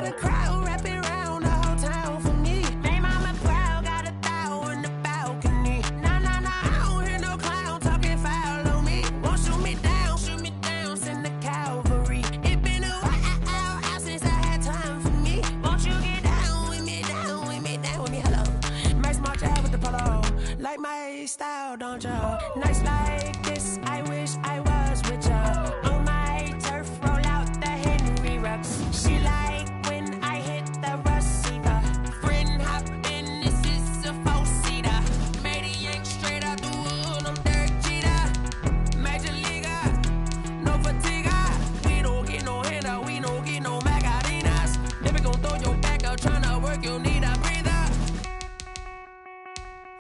got a crowd wrapping around the whole town for me. They mama proud, got a thou in the balcony. Nah, nah, nah, I don't hear no clown talking foul on me. Won't shoot me down, send the cavalry. It been a while since I had time for me. Won't you get down with me, down with me, down with me, hello. Max March out with the polo. Like my style, don't ya? Nights like this, I wish I was with ya. On my turf, roll out the Henry Rux. She like when I hit the receiver. Friend hop in, this is a four-seater. Maniac straight out the wood, I'm Derek Jeter. Major leaguer, no fatigue. We don't get no handout, we don't get no Macarinas. Never gon' throw your back out, tryna work, you need a breather.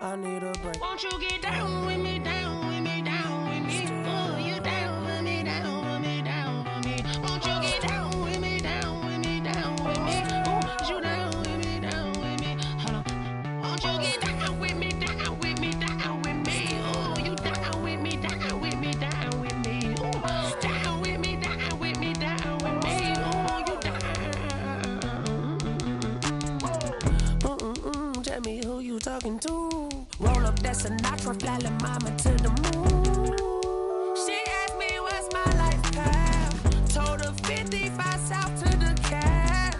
I need a break. Won't you get down with me, down with me, down with me? Oh, you down with me, down with me, down with me. Won't you get down with me, down with me, down with me? Oh, you down with me, down with me? Hold on. Won't you get down with me, down with me, down with me? Oh, you down with me, down with me, down with me? Oh, down with me, down with me, down with me? Oh, you down. Tell me who you talking to. Roll up that Sinatra, fly la mama to the moon. She asked me what's my life path. Told her 55 south to the cat.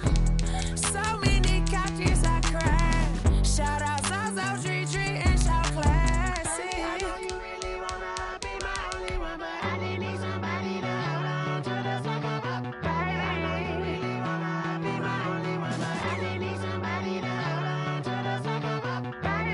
So many couches I cried. Shout out Zazo, Tree Tree, and shout classic. I know you really wanna be my only one, but I didn't need somebody to hold on to the sucker up, baby. I know you really wanna be my only one, but I didn't need somebody to hold on to the sucker up, baby.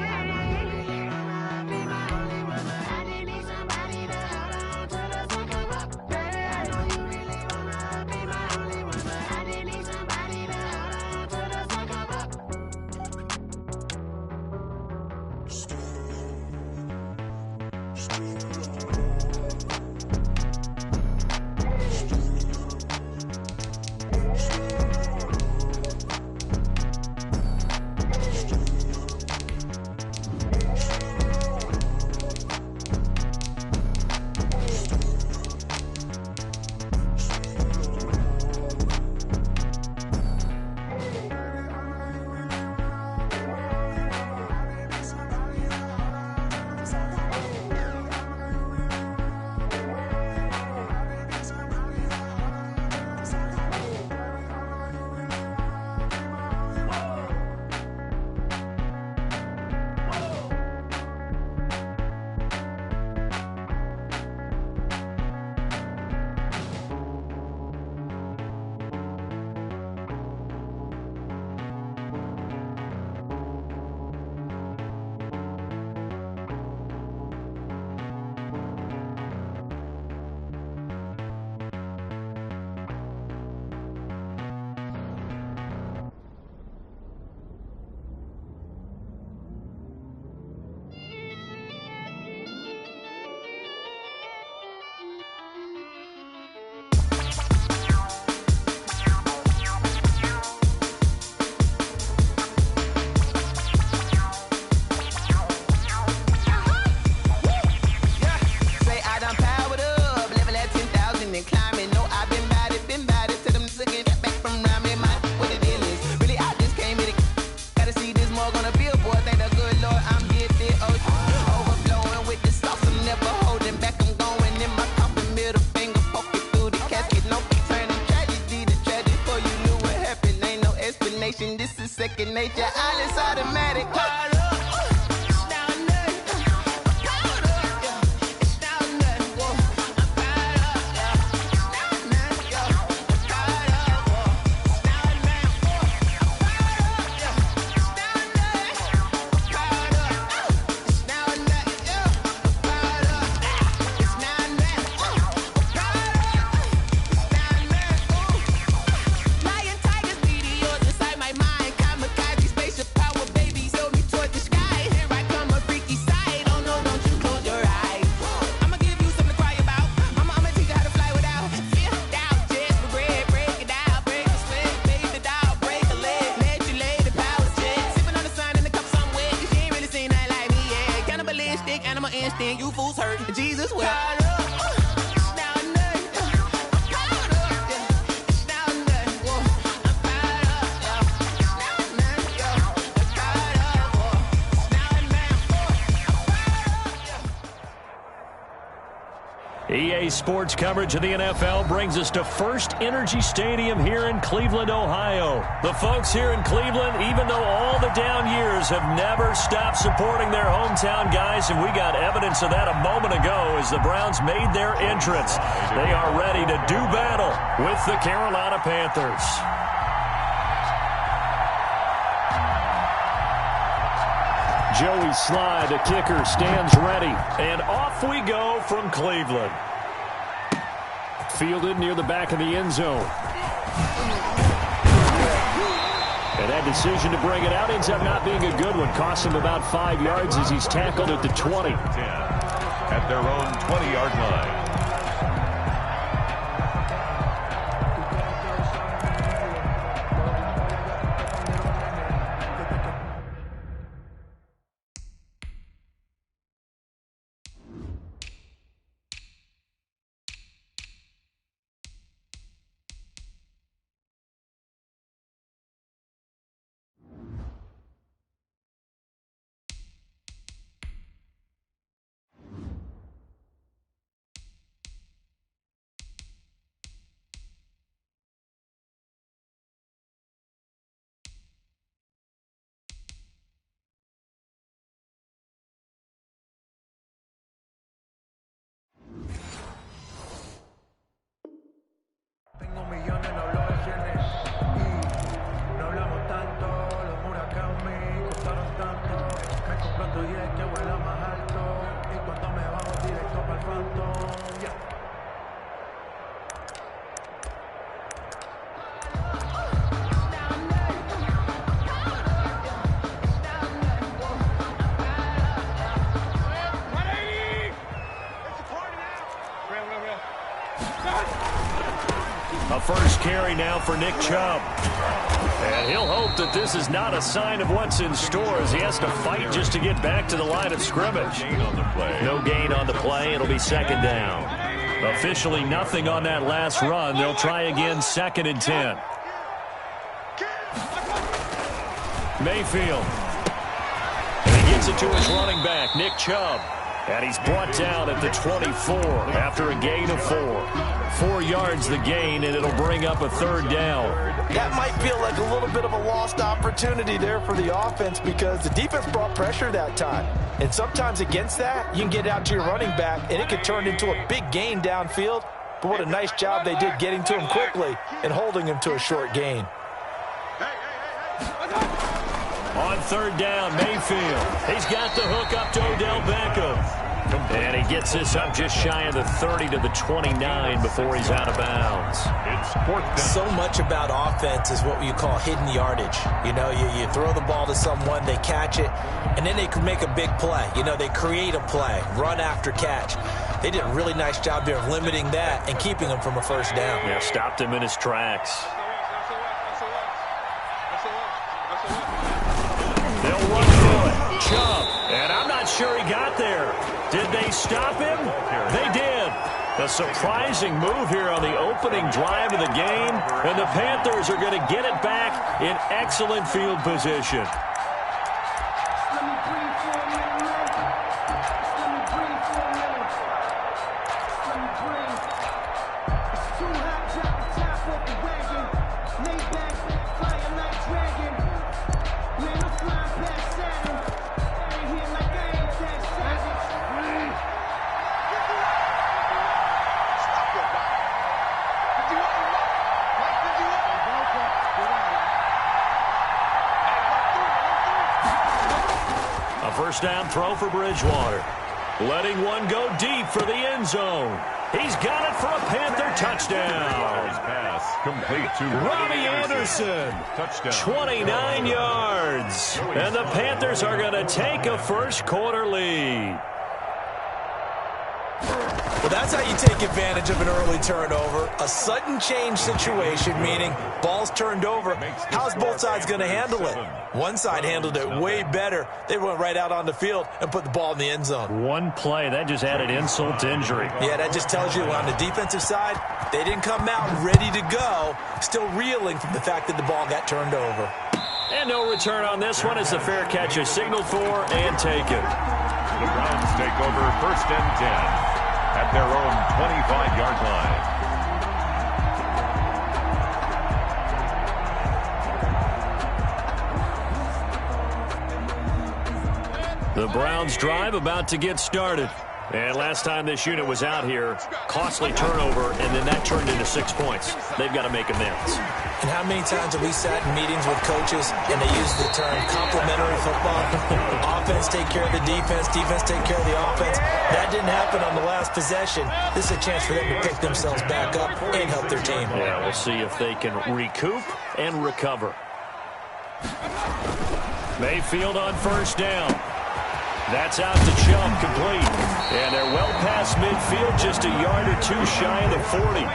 This is second nature, all is automatic. Instinct, you fools hurt. Jesus wept. Today's sports coverage of the NFL brings us to First Energy Stadium here in Cleveland, Ohio. The folks here in Cleveland, even though all the down years, have never stopped supporting their hometown guys, and we got evidence of that a moment ago as the Browns made their entrance. They are ready to do battle with the Carolina Panthers. Joey Sly, the kicker, stands ready. And off we go from Cleveland. Fielded near the back of the end zone. And that decision to bring it out ends up not being a good one. Costs him about 5 yards as he's tackled at the 20. At their own 20-yard line. Tengo millones, no hablo de cienes y no hablamos tanto, los Murakami me costaron tanto, me compré tu jet que vuela más alto y cuando me bajo directo para el Phantom, yeah. A first carry now for Nick Chubb. And he'll hope that this is not a sign of what's in store as he has to fight just to get back to the line of scrimmage. No gain on the play. It'll be second down. Officially nothing on that last run. They'll try again 2nd and 10. Mayfield. And he gets it to his running back, Nick Chubb. And he's brought down at the 24 after a gain of 4. 4 yards the gain, and it'll bring up a 3rd down. That might feel like a little bit of a lost opportunity there for the offense because the defense brought pressure that time. And sometimes against that, you can get out to your running back, and it could turn into a big gain downfield. But what a nice job they did getting to him quickly and holding him to a short gain. On 3rd down, Mayfield. He's got the hook up to Odell Beckham. And he gets this up just shy of the 30 to the 29 before he's out of bounds. It's 4th down. So much about offense is what you call hidden yardage. You know, you throw the ball to someone, they catch it, and then they can make a big play. You know, they create a play, run after catch. They did a really nice job there of limiting that and keeping him from a first down. Yeah, stopped him in his tracks. They'll run through it. Chubb. And I'm not sure he got there. Did they stop him? They did. A surprising move here on the opening drive of the game. And the Panthers are going to get it back in excellent field position. First down throw for Bridgewater. Letting one go deep for the end zone. He's got it for a Panther touchdown. Pass complete to Robbie Anderson. Touchdown. 29 yards. And the Panthers are going to take a first quarter lead. Well, that's how you take advantage of an early turnover. A sudden change situation, meaning ball's turned over. How's both sides going to handle it? One side handled it way better. They went right out on the field and put the ball in the end zone. One play, that just added insult to injury. Yeah, that just tells you on the defensive side, they didn't come out ready to go, still reeling from the fact that the ball got turned over. And no return on this one as the fair catch is signaled for and taken. The Browns take over 1st and 10. at their own 25-yard line. The Browns drive about to get started. And last time this unit was out here, costly turnover, and then that turned into 6 points. They've got to make amends. And how many times have we sat in meetings with coaches and they use the term complementary football? Offense take care of the defense, defense take care of the offense. That didn't happen on the last possession. This is a chance for them to pick themselves back up and help their team. Yeah, we'll see if they can recoup and recover. Mayfield on first down. That's out to Chubb, complete. And they're well past midfield, just a yard or two shy of the 40.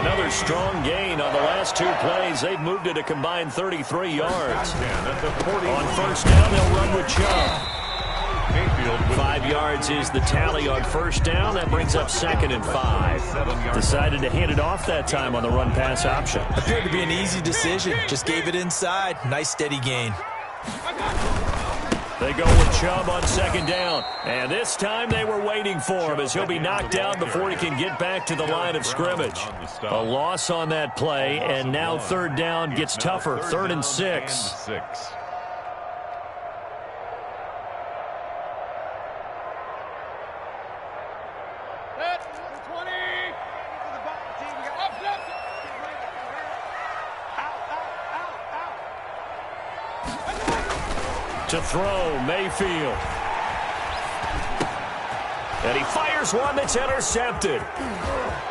Another strong gain on the last 2 plays. They've moved it a combined 33 yards. On first down, they'll run with Chubb. 5 yards is the tally on first down. That brings up 2nd and 5. Decided to hand it off that time on the run-pass option. Appeared to be an easy decision. Just gave it inside. Nice, steady gain. They go with Chubb on second down. And this time they were waiting for him as he'll be knocked down before he can get back to the line of scrimmage. A loss on that play, and now third down gets tougher. 3rd and 6. To throw, Mayfield. And he fires one that's intercepted.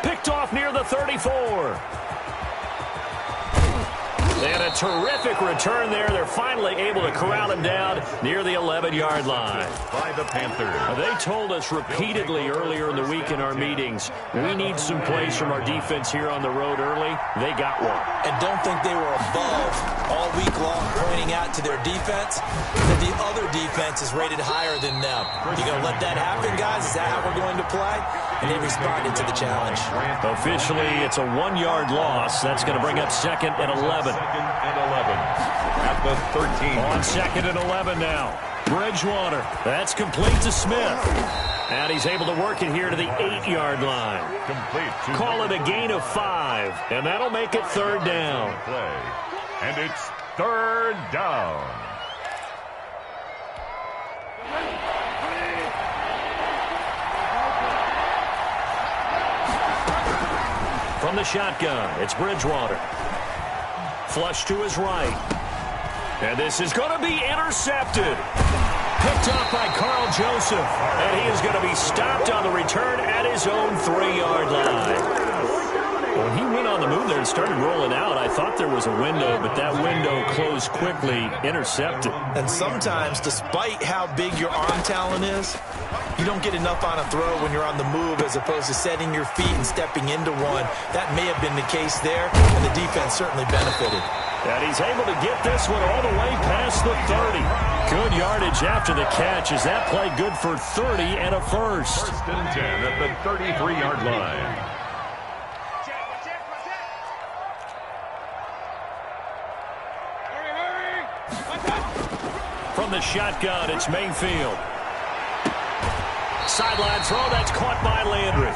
Picked off near the 34. And a terrific return there. They're finally able to corral him down near the 11-yard line. By the Panthers. They told us repeatedly earlier in the week in our meetings, we need some plays from our defense here on the road early. They got one. And don't think they were above all week long, pointing out to their defense that the other defense is rated higher than them. You going to let that happen, guys? Is that how we're going to play? And they responded to the challenge. Officially, it's a 1-yard loss. That's going to bring up 2nd and 11. 2nd and 11 at the 13. On 2nd and 11 now. Bridgewater. That's complete to Smith. And he's able to work it here to the 8-yard line. Complete. Call it a gain of 5. And that'll make it 3rd down. And it's 3rd down. From the shotgun, it's Bridgewater. Flush to his right. And this is going to be intercepted. Picked up by Carl Joseph. And he is going to be stopped on the return at his own 3-yard line. When he went on the move there and started rolling out, I thought there was a window, but that window closed quickly, intercepted. And sometimes, despite how big your arm talent is, you don't get enough on a throw when you're on the move as opposed to setting your feet and stepping into one. That may have been the case there, and the defense certainly benefited. And he's able to get this one all the way past the 30. Good yardage after the catch as that play good for 30 and a first. 1st and 10 at the 33-yard line. From the shotgun, it's Mayfield. Sideline throw, that's caught by Landry.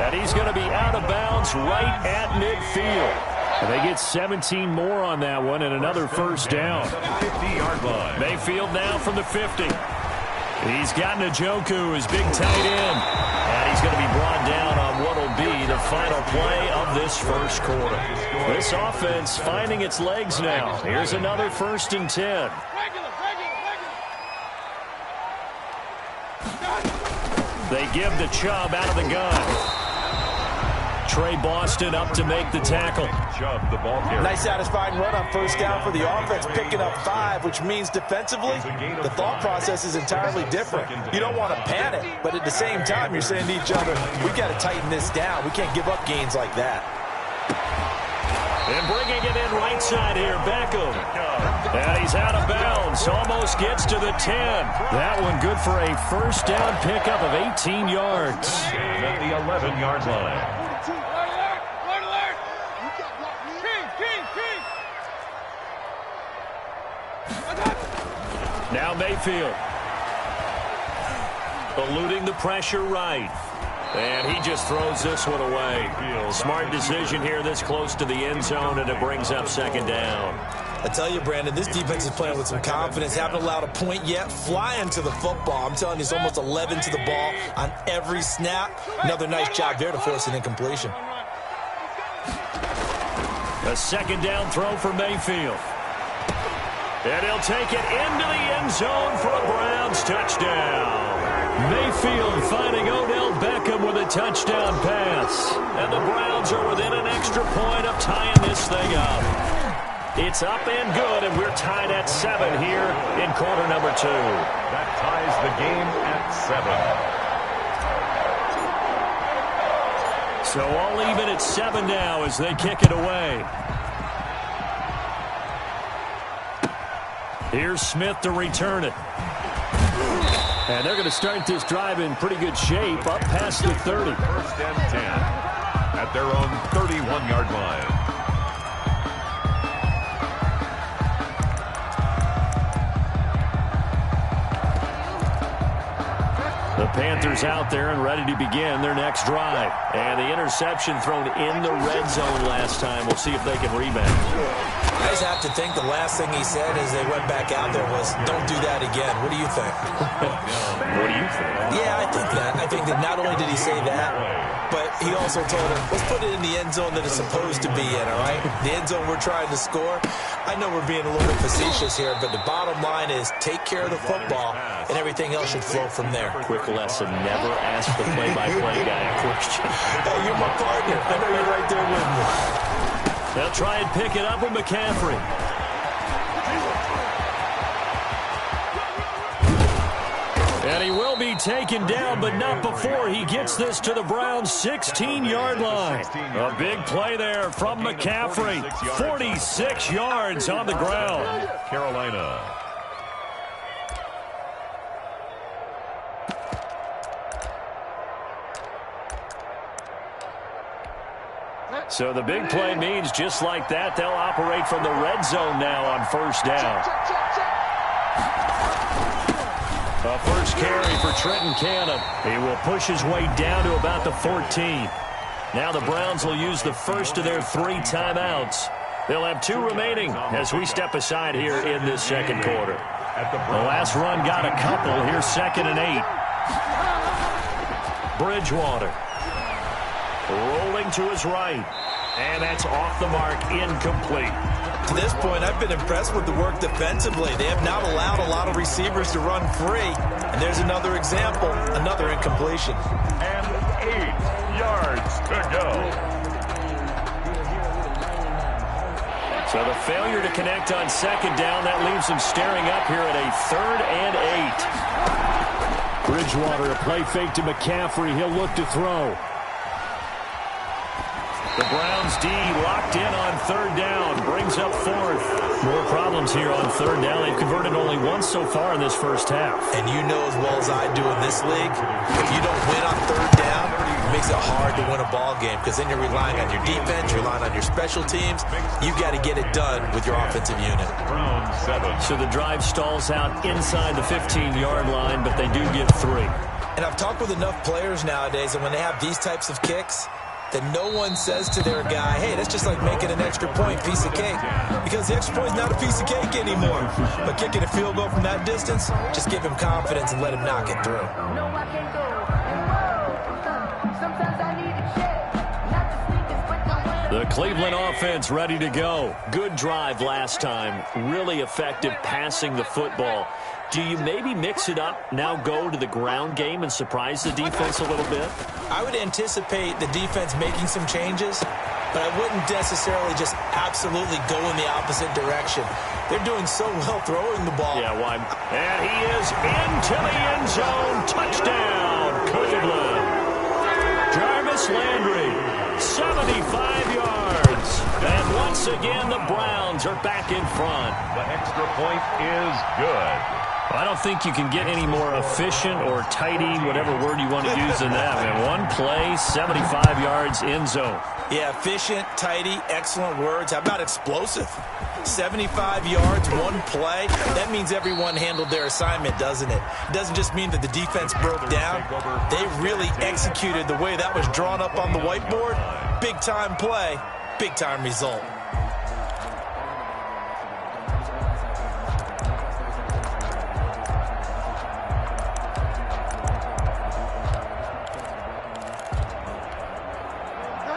And he's going to be out of bounds right at midfield. And they get 17 more on that one and another first down. 50-yard line. Mayfield now from the 50. He's got Njoku, his big tight end. And he's going to be brought down on what will be the final play of this first quarter. This offense finding its legs now. Here's another 1st and 10. They give the Chubb out of the gun. Trey Boston up to make the tackle. Chubb, the ball carrier. Nice satisfying run on first down for the offense, picking up 5, which means defensively, the thought process is entirely different. You don't want to panic, but at the same time, you're saying to each other, we got to tighten this down. We can't give up gains like that. And bringing it in right side here, Beckham. And he's out of bounds, almost gets to the 10. That one good for a first down pickup of 18 yards. At the 11-yard line. Now Mayfield. Eluding the pressure right. And he just throws this one away. Smart decision here this close to the end zone, and it brings up second down. I tell you, Brandon, this defense is playing with some confidence. Haven't allowed a point yet. Flying to the football. I'm telling you, it's almost 11 to the ball on every snap. Another nice job there to force an incompletion. A second down throw for Mayfield. And he'll take it into the end zone for a Browns touchdown. Mayfield finding Odell Beckham with a touchdown pass. And the Browns are within an extra point of tying this thing up. It's up and good, and we're tied at 7 here in quarter number 2. That ties the game at 7. So all even at 7 now as they kick it away. Here's Smith to return it. And they're going to start this drive in pretty good shape, up past the 30. First and 10 at their own 31-yard line. The Panthers out there and ready to begin their next drive. And the interception thrown in the red zone last time. We'll see if they can rebound. I just have to think the last thing he said as they went back out there was, don't do that again. What do you think? What do you think? Yeah, I think that. I think that not only did he say that, but he also told him, let's put it in the end zone that it's supposed to be in, all right? The end zone we're trying to score. I know we're being a little bit facetious here, but the bottom line is take care of the football, and everything else should flow from there. Quick lesson, never ask the play-by-play guy a question. Hey, you're my partner. I know you're right there with me. They'll try and pick it up with McCaffrey. And he will be taken down, but not before he gets this to the Browns' 16-yard line. A big play there from McCaffrey. 46 yards on the ground. Carolina. So the big play means just like that, they'll operate from the red zone now on first down. A first carry for Trenton Cannon. He will push his way down to about the 14. Now the Browns will use the first of their 3 timeouts. They'll have 2 remaining as we step aside here in this second quarter. The last run got a couple. Here's 2nd and 8. Bridgewater. Rolling to his right. And that's off the mark, incomplete. To this point, I've been impressed with the work defensively. They have not allowed a lot of receivers to run free. And there's another example, another incompletion. And 8 yards to go. So the failure to connect on second down, that leaves them staring up here at a 3rd and 8. Bridgewater, a play fake to McCaffrey. He'll look to throw. The Browns D locked in on 3rd down, brings up 4th. More problems here on 3rd down. They've converted only once so far in this first half. And you know as well as I do in this league, if you don't win on 3rd down, it makes it hard to win a ball game because then you're relying on your defense, you're relying on your special teams. You've got to get it done with your offensive unit. Browns 7. So the drive stalls out inside the 15-yard line, but they do get 3. And I've talked with enough players nowadays, and when they have these types of kicks, that no one says to their guy, hey, that's just like making an extra point, piece of cake. Because the extra point is not a piece of cake anymore. But kicking a field goal from that distance, just give him confidence and let him knock it through. The Cleveland offense ready to go. Good drive last time. Really effective passing the football. Do you maybe mix it up, now go to the ground game and surprise the defense a little bit? I would anticipate the defense making some changes, but I wouldn't necessarily just absolutely go in the opposite direction. They're doing so well throwing the ball. Yeah, why? And he is into the end zone. Touchdown, Cleveland. Jarvis Landry, 75 yards. And once again, the Browns are back in front. The extra point is good. I don't think you can get any more efficient or tidy, whatever word you want to use in that, man. One play, 75 yards, end zone. Yeah, efficient, tidy, excellent words. How about explosive? 75 yards, one play. That means everyone handled their assignment, doesn't it? It doesn't just mean that the defense broke down. They really executed the way that was drawn up on the whiteboard. Big-time play, big-time result.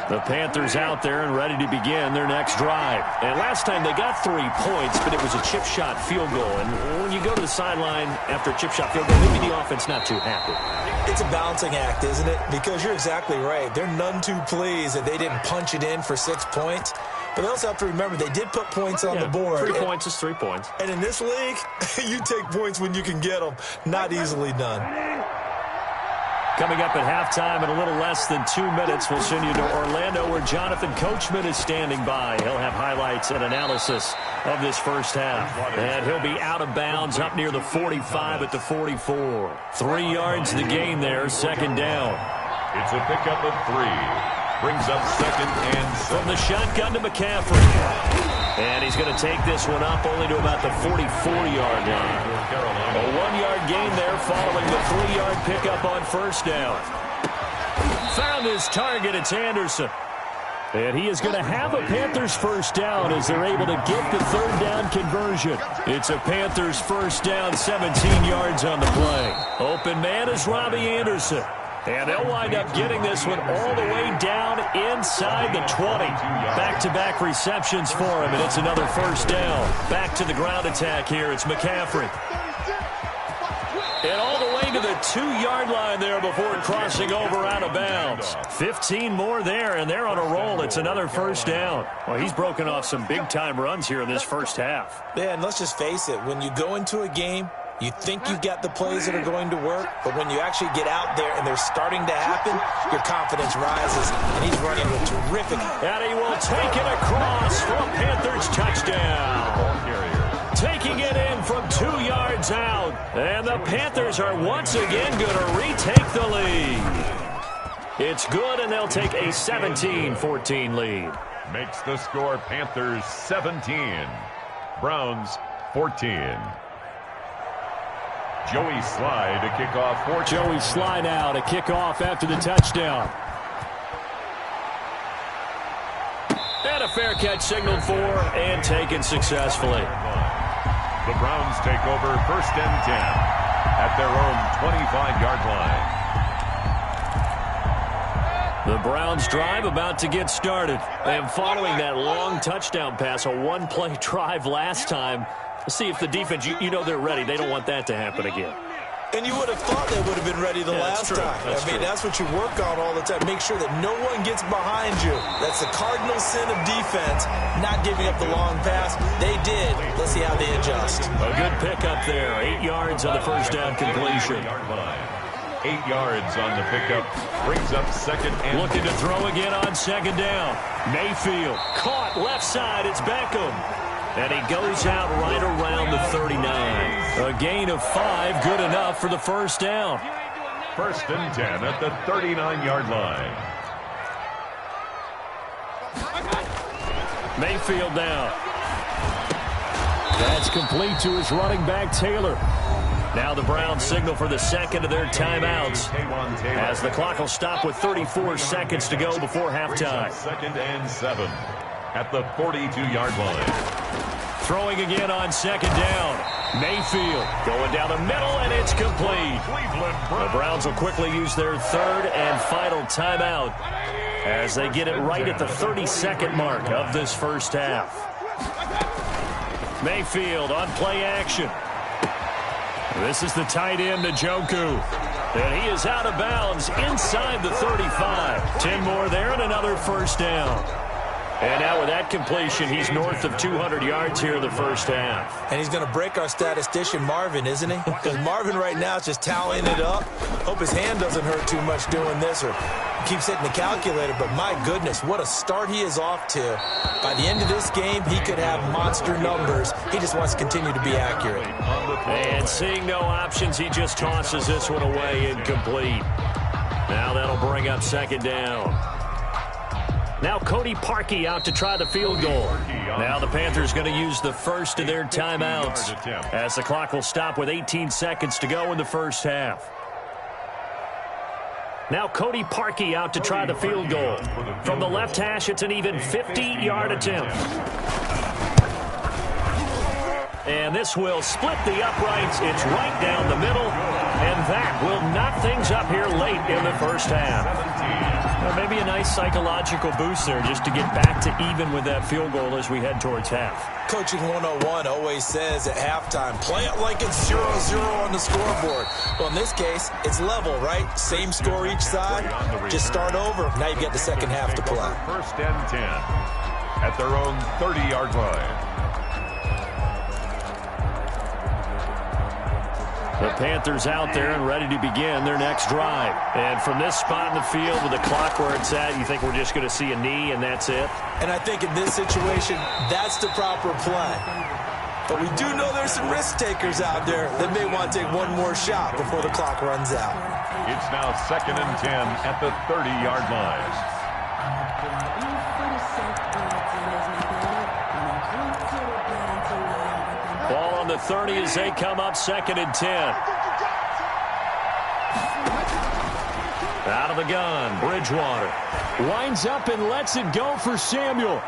The Panthers out there and ready to begin their next drive. And last time they got 3 points, but it was a chip shot field goal. And when you go to the sideline after a chip shot field goal, maybe the offense not too happy. It's a balancing act, isn't it? Because you're exactly right. They're none too pleased that they didn't punch it in for 6 points. But they also have to remember they did put points on the board. 3 points is 3 points. And in this league, you take points when you can get them. Not easily done. Coming up at halftime in a little less than 2 minutes, we'll send you to Orlando where Jonathan Coachman is standing by. He'll have highlights and analysis of this first half. And he'll be out of bounds up near the 45 at the 44. 3 yards the gain there, second down. It's a pickup of 3. Brings up second and 7. From the shotgun to McCaffrey. And he's going to take this one up only to about the 44-yard line. A 1-yard gain there following the 3-yard pickup on first down. Found his target. It's Anderson. And he is going to have a Panthers first down as they're able to get the third down conversion. It's a Panthers first down, 17 yards on the play. Open man is Robbie Anderson. And they'll wind up getting this one all the way down inside the 20. Back-to-back receptions for him, and it's another first down. Back to the ground attack here. It's McCaffrey. And all the way to the 2-yard line there before crossing over out of bounds. 15 more there, and they're on a roll. It's another first down. Well, he's broken off some big-time runs here in this first half. Yeah, and let's just face it. When you go into a game, you think you've got the plays that are going to work, but when you actually get out there and they're starting to happen, your confidence rises, and he's running with terrific. And he will take it across for a Panthers touchdown. Taking it in from 2 yards out, and the Panthers are once again going to retake the lead. It's good, and they'll take a 17-14 lead. Makes the score Panthers 17, Browns 14. Joey Sly to kick off for Joey Sly now to kick off after the touchdown. And a fair catch signaled for and taken successfully. The Browns take over first and 10 at their own 25-yard line. The Browns drive about to get started. And following that long touchdown pass, a one-play drive last time, let's see if the defense, you know they're ready. They don't want that to happen again. And you would have thought they would have been ready the last time. That's what you work on all the time. Make sure that no one gets behind you. That's the cardinal sin of defense, not giving up the long pass. They did. Let's see how they adjust. A good pickup there. 8 yards on the first down completion. 8 yards on the pickup. Brings up second and looking to throw again on second down. Mayfield caught left side. It's Beckham. And he goes out right around the 39. A gain of 5, good enough for the first down. First and 10 at the 39-yard line. Mayfield down. That's complete to his running back, Taylor. Now the Browns signal for the second of their timeouts as the clock will stop with 34 seconds to go before halftime. Second and 7 at the 42-yard line. Throwing again on second down. Mayfield going down the middle, and it's complete. The Browns will quickly use their third and final timeout as they get it right at the 30-second mark of this first half. Mayfield on play action. This is the tight end, Njoku. And he is out of bounds inside the 35. 10 more there and another first down. And now with that completion, he's north of 200 yards here in the first half. And he's going to break our statistician, Marvin, isn't he? Because Marvin right now is just tallying it up. Hope his hand doesn't hurt too much doing this, or keeps hitting the calculator, but my goodness, what a start he is off to. By the end of this game, he could have monster numbers. He just wants to continue to be accurate. And seeing no options, he just tosses this one away incomplete. Now that'll bring up second down. Now Cody Parkey out to try the field goal. Now the Panthers going to use the first of their timeouts as the clock will stop with 18 seconds to go in the first half. Now Cody Parkey out to try the field goal. From the left hash, it's an even 50-yard attempt. And this will split the uprights. It's right down the middle. And that will knock things up here late in the first half. Well, maybe a nice psychological boost there just to get back to even with that field goal as we head towards half. Coaching 101 always says at halftime, play it like it's 0-0 on the scoreboard. Well, in this case, it's level, right? Same score each side. Just start over. Now you get the second half to play. First and 10 at their own 30-yard line. The Panthers out there and ready to begin their next drive. And from this spot in the field with the clock where it's at, you think we're just going to see a knee and that's it? And I think in this situation, that's the proper play. But we do know there's some risk takers out there that may want to take one more shot before the clock runs out. It's now second and 10 at the 30-yard line. Ball on the 30 as they come up second and 10. Out of the gun, Bridgewater. Winds up and lets it go for Samuel.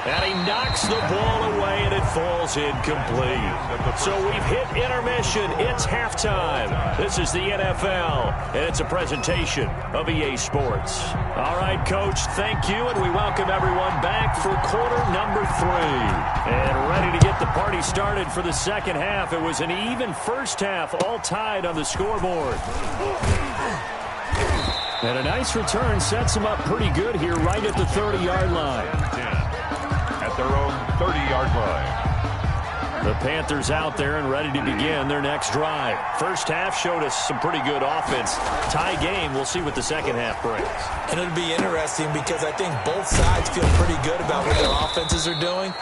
And he knocks the ball away, and it falls incomplete. So we've hit intermission. It's halftime. This is the NFL, and it's a presentation of EA Sports. All right, Coach, thank you, and we welcome everyone back for quarter number 3. And ready to get the party started for the second half. It was an even first half, all tied on the scoreboard. And a nice return sets him up pretty good here right at the 30-yard line. Their own 30-yard line. The Panthers out there and ready to begin their next drive. First half showed us some pretty good offense. Tie game, we'll see what the second half brings. And it'll be interesting because I think both sides feel pretty good about what their offenses are doing.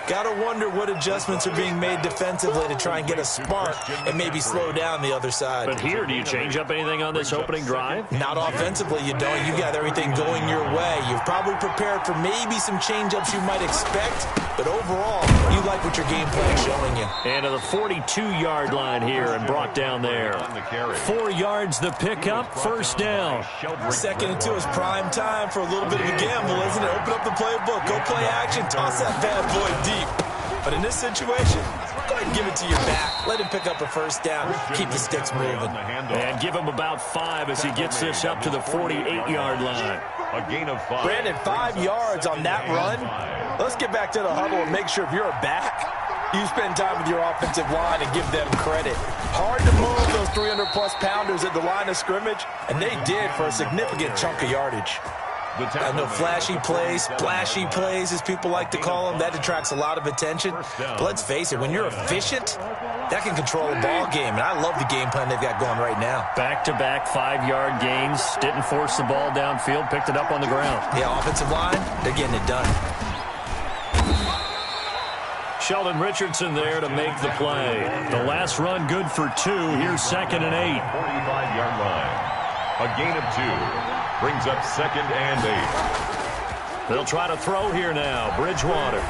Got to wonder what adjustments are being made defensively to try and get a spark and maybe slow down the other side. But here, do you change up anything on this opening drive? Not offensively, you don't. You got everything going your way. You've probably prepared for maybe some change-ups you might expect, but overall, you like what your game plan is showing you. And to the 42-yard line here and brought down there. 4 yards the pickup, first down. Second and 2 is prime time for a little bit of a gamble, isn't it? Open up the playbook, go play action, toss that bad boy deep. But in this situation, go ahead and give it to your back. Let him pick up a first down. Keep the sticks moving. And give him about 5 as he gets this up to the 48-yard line. A gain of 5. Brandon, 5 yards on that run. Let's get back to the huddle and make sure if you're a back, you spend time with your offensive line and give them credit. Hard to move those 300-plus pounders at the line of scrimmage, and they did for a significant chunk of yardage. I know flashy plays, splashy plays, as people like to call them, that attracts a lot of attention. But let's face it, when you're efficient, that can control a ball game. And I love the game plan they've got going right now. Back-to-back 5-yard gains. Didn't force the ball downfield. Picked it up on the ground. Yeah, offensive line, they're getting it done. Sheldon Richardson there to make the play. The last run good for 2. Here's second and 8. 45-yard line. A gain of 2. Brings up second and 8. They'll try to throw here now. Bridgewater.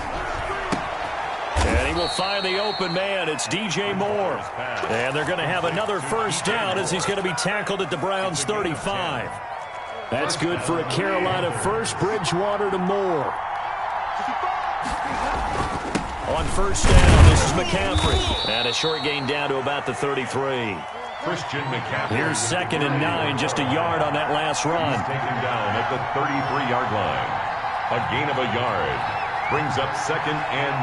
And he will find the open man. It's DJ Moore. And they're going to have another first down as he's going to be tackled at the Browns' 35. That's good for a Carolina first. Bridgewater to Moore. On first down, this is McCaffrey. And a short gain down to about the 33. Christian McCaffrey. Here's second and 9, just a yard on that last run. Taken down at the 33-yard line. A gain of a yard. Brings up second and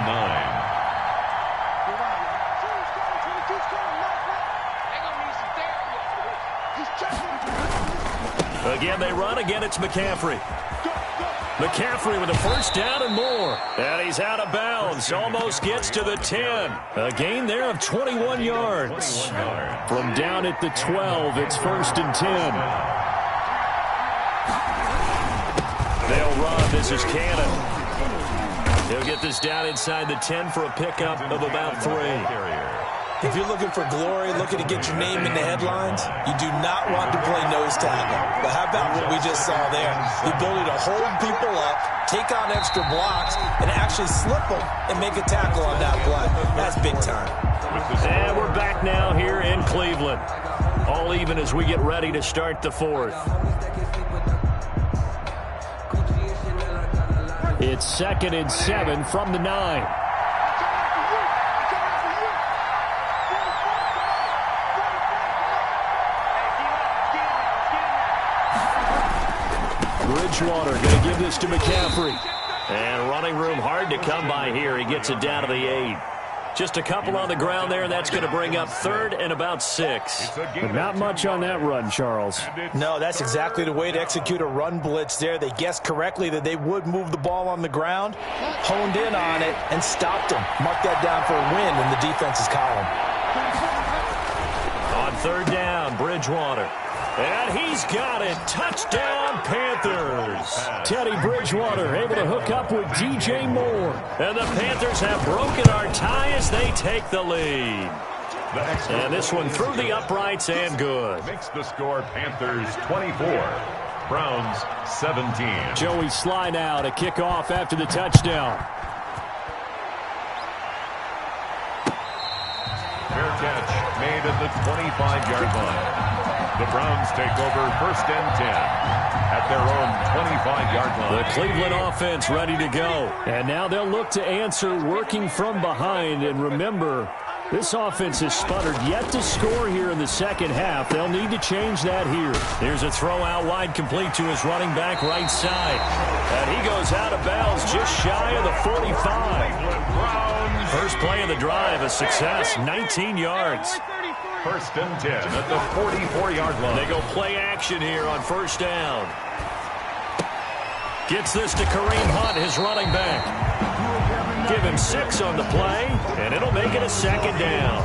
9. Again, they run. Again, it's McCaffrey. McCaffrey with a first down and more. And he's out of bounds. Almost gets to the 10. A gain there of 21 yards. From down at the 12, it's first and 10. This is Cannon. He'll get this down inside the 10 for a pickup of about 3. If you're looking for glory, looking to get your name in the headlines, you do not want to play nose tackle. But how about what we just saw there? The ability to hold people up, take on extra blocks, and actually slip them and make a tackle on that play. That's big time. And we're back now here in Cleveland. All even as we get ready to start the 4th. It's 2nd and 7 from the 9. Bridgewater going to give this to McCaffrey. And running room hard to come by here. He gets it down to the 8. Just a couple on the ground there, and that's going to bring up 3rd and about 6. But not much on that run, Charles. No, that's exactly the way to execute a run blitz there. They guessed correctly that they would move the ball on the ground, honed in on it, and stopped them. Mark that down for a win in the defense's column. On 3rd down, Bridgewater. And he's got it. Touchdown, Panthers. Teddy Bridgewater able to hook up with DJ Moore. And the Panthers have broken our tie as they take the lead. And this one through the uprights and good. Makes the score Panthers 24, Browns 17. Joey Sly now to kick off after the touchdown. Fair catch made at the 25-yard line. The Browns take over 1st and 10 at their own 25-yard line. The Cleveland offense ready to go. And now they'll look to answer working from behind. And remember, this offense has sputtered yet to score here in the second half. They'll need to change that here. Here's a throw out wide complete to his running back right side. And he goes out of bounds just shy of the 45. First play of the drive, a success, 19 yards. 1st and 10 at the 44-yard line. They go play action here on 1st down. Gets this to Kareem Hunt, his running back. Give him 6 on the play, and it'll make it a 2nd down.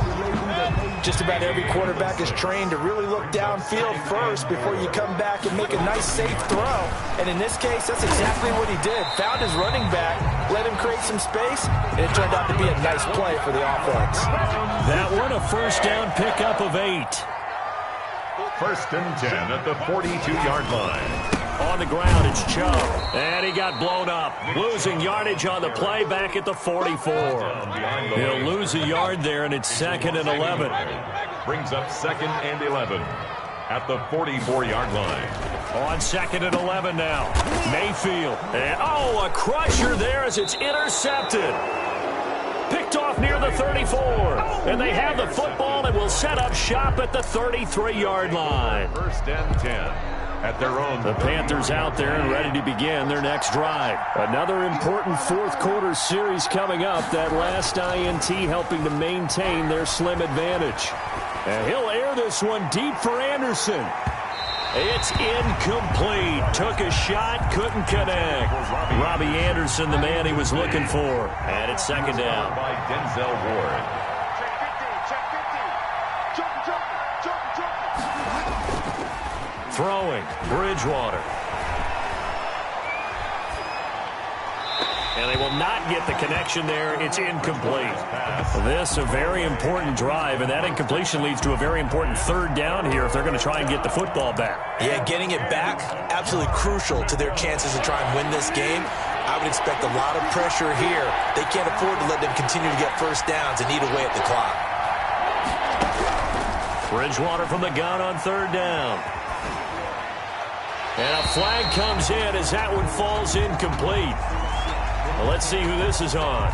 Just about every quarterback is trained to really look downfield first before you come back and make a nice, safe throw. And in this case, that's exactly what he did. Found his running back, let him create some space, and it turned out to be a nice play for the offense. That one a 1st down pickup of 8. 1st and 10 at the 42-yard line. On the ground, it's Chubb. And he got blown up. Losing yardage on the play back at the 44. He'll lose a yard there, and it's 2nd and 11. Brings up 2nd and 11 at the 44-yard line. On 2nd and 11 now. Mayfield. And, a crusher there as it's intercepted. Picked off near the 34. And they have the football and will set up shop at the 33-yard line. 1st and 10. At their own. The Panthers out there and ready to begin their next drive. Another important 4th quarter series coming up. That last INT helping to maintain their slim advantage. And he'll air this one deep for Anderson. It's incomplete. Took a shot, couldn't connect. Robbie Anderson, the man he was looking for. And it's 2nd down. By Denzel Ward. Throwing, Bridgewater. And they will not get the connection there. It's incomplete. This a very important drive, and that incompletion leads to a very important 3rd down here if they're going to try and get the football back. Yeah, getting it back, absolutely crucial to their chances to try and win this game. I would expect a lot of pressure here. They can't afford to let them continue to get 1st downs and eat away at the clock. Bridgewater from the gun on 3rd down. And a flag comes in as that one falls incomplete. Well, let's see who this is on.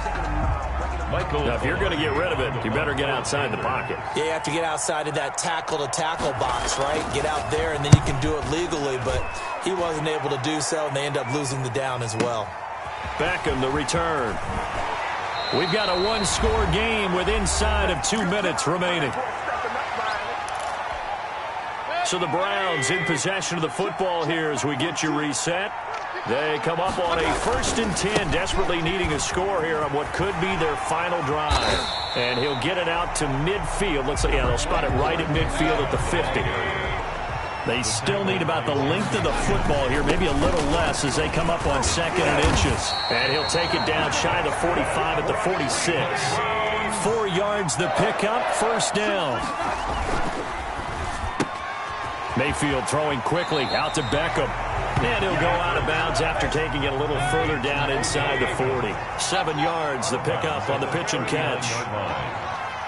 Now, if you're going to get rid of it, you better get outside the pocket. Yeah, you have to get outside of that tackle-to-tackle box, right? Get out there, and then you can do it legally, but he wasn't able to do so, and they end up losing the down as well. Beckham, the return. We've got a 1-score game with inside of 2 minutes remaining. So the Browns in possession of the football here as we get you reset. They come up on a 1st and 10, desperately needing a score here on what could be their final drive. And he'll get it out to midfield. Looks like, they'll spot it right at midfield at the 50. They still need about the length of the football here, maybe a little less as they come up on 2nd and inches. And he'll take it down shy of the 45 at the 46. 4 yards the pickup, first down. Mayfield throwing quickly out to Beckham. And he'll go out of bounds after taking it a little further down inside the 40. 7 yards the pickup on the pitch and catch.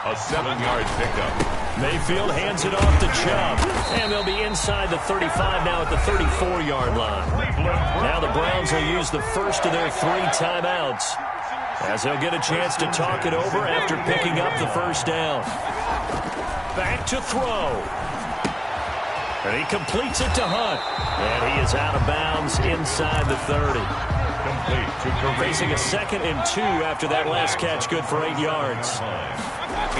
A 7-yard pickup. Mayfield hands it off to Chubb. And they'll be inside the 35 now at the 34-yard line. Now the Browns will use the first of their 3 timeouts, as they'll get a chance to talk it over after picking up the first down. Back to throw. And he completes it to Hunt. And he is out of bounds inside the 30. Complete to Kareem. Facing a 2nd and 2 after that last catch, good for 8 yards.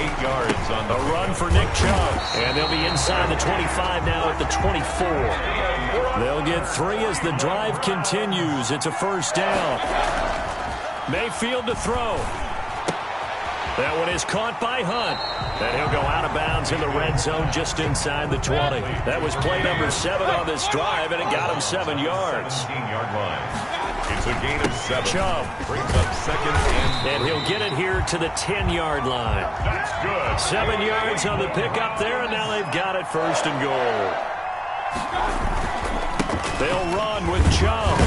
8 yards on the A run for Nick Chubb. And they'll be inside the 25 now at the 24. They'll get 3 as the drive continues. It's a first down. Mayfield to throw. That one is caught by Hunt. And he'll go out of bounds in the red zone just inside the 20. That was play number 7 on this drive, and it got him 7 yards. 15-yard line. It's a gain of 7. Chubb brings up 2nd and he'll get it here to the 10-yard line. That's good. 7 yards on the pickup there, and now they've got it first and goal. They'll run with Chubb.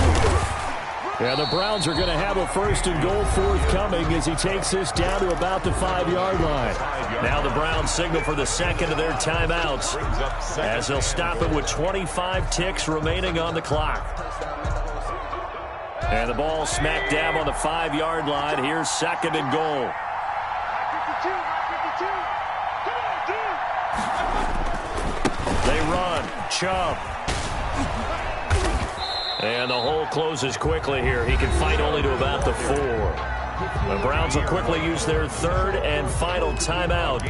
Yeah, the Browns are going to have a first and goal forthcoming as he takes this down to about the 5-yard line. Now the Browns signal for the 2nd of their timeouts, as they'll stop it with 25 ticks remaining on the clock. And the ball smack dab on the 5-yard line. Here's 2nd and goal. They run. Chubb. And the hole closes quickly here. He can fight only to about the 4. The Browns will quickly use their 3rd and final timeout,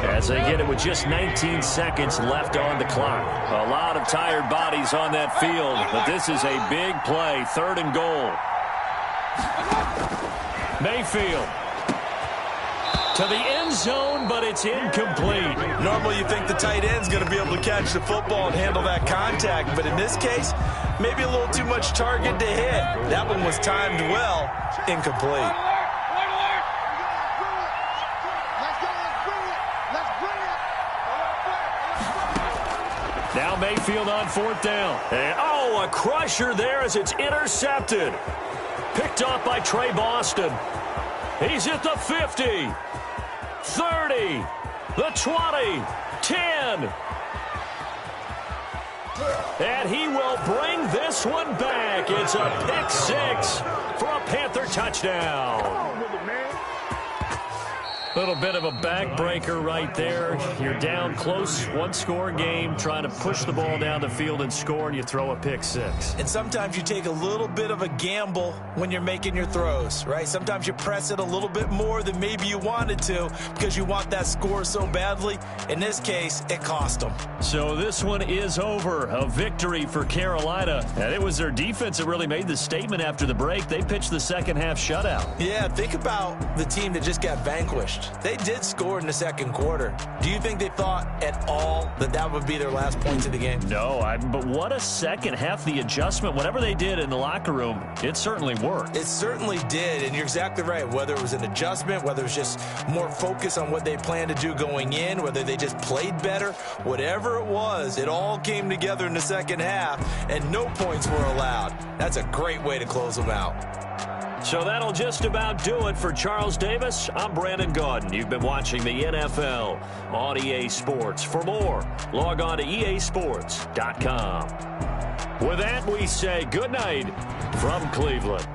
as they get it with just 19 seconds left on the clock. A lot of tired bodies on that field, but this is a big play. 3rd and goal. Mayfield to the end zone, but it's incomplete. Normally you think the tight end's going to be able to catch the football and handle that contact, but in this case, maybe a little too much target to hit. That one was timed well, incomplete. Now Mayfield on 4th down. And, a crusher there as it's intercepted. Picked off by Trey Boston. He's at the 50. 30, the 20, 10. And he will bring this one back. It's a pick 6 for a Panther touchdown. Little bit of a backbreaker right there. You're down close, 1-score game, trying to push the ball down the field and score, and you throw a pick 6. And sometimes you take a little bit of a gamble when you're making your throws, right? Sometimes you press it a little bit more than maybe you wanted to because you want that score so badly. In this case, it cost them. So this one is over. A victory for Carolina. And it was their defense that really made the statement after the break. They pitched the second half shutout. Yeah, think about the team that just got vanquished. They did score in the second quarter. Do you think they thought at all that that would be their last points of the game? No, but what a second half. The adjustment, whatever they did in the locker room, it certainly worked. It certainly did, and you're exactly right. Whether it was an adjustment, whether it was just more focus on what they planned to do going in, whether they just played better, whatever it was, it all came together in the second half, and no points were allowed. That's a great way to close them out. So that'll just about do it for Charles Davis. I'm Brandon Gaudin. You've been watching the NFL on EA Sports. For more, log on to easports.com. With that, we say good night from Cleveland.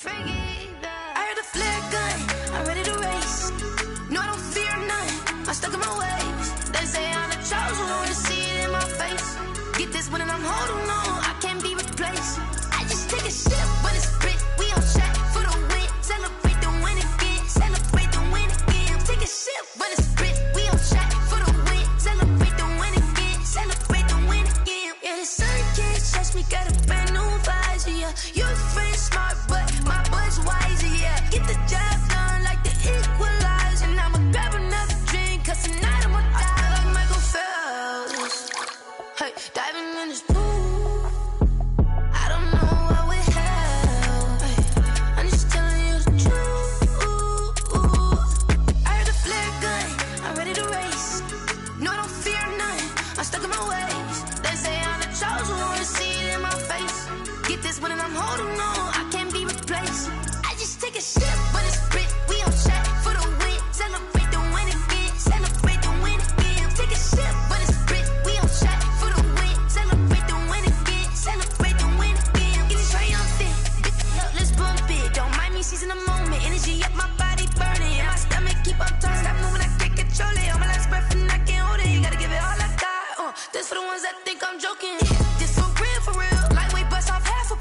I heard the flare gun, I'm ready to race. No, I don't fear none, I'm stuck in my ways. They say I'm the chosen one, to see it in my face. Get this one and I'm holding on, I can't be replaced. I just take a sip, but it's spit, we on track for the win. Celebrate the win again, celebrate the win again. Take a sip, but it's spit, we on track for the win. Celebrate the win again, celebrate the win again. Yeah, the sun can't touch me, got a brand new visor, yeah. You're friend smart, but my boy's wiser, yeah. Get the job done like the equalizer. And I'ma grab another drink, cause tonight I'ma die like Michael Phelps. Hey, diving in this pool, I don't know what would help. Hey, I'm just telling you the truth. I heard the flare gun, I'm ready to race. No, I don't fear none, I'm stuck in my ways. They say I'm the chosen one, to see it in my face. Get this one and I'm holding on, I can't be replaced. I just take a sip, but it's spit, we on track for the win. Celebrate the win again, celebrate the win again. Take a sip, but it's spit, we on track for the win. Celebrate the win again, celebrate the win again. Get it triumphant, let's bump it. Don't mind me seizing the moment, energy up my body burning. And my stomach keep on turning, stop moving, I can't control it. On my last breath and I can't hold it, you gotta give it all I got. This for the ones that think I'm joking. This for real, lightweight bust off half a.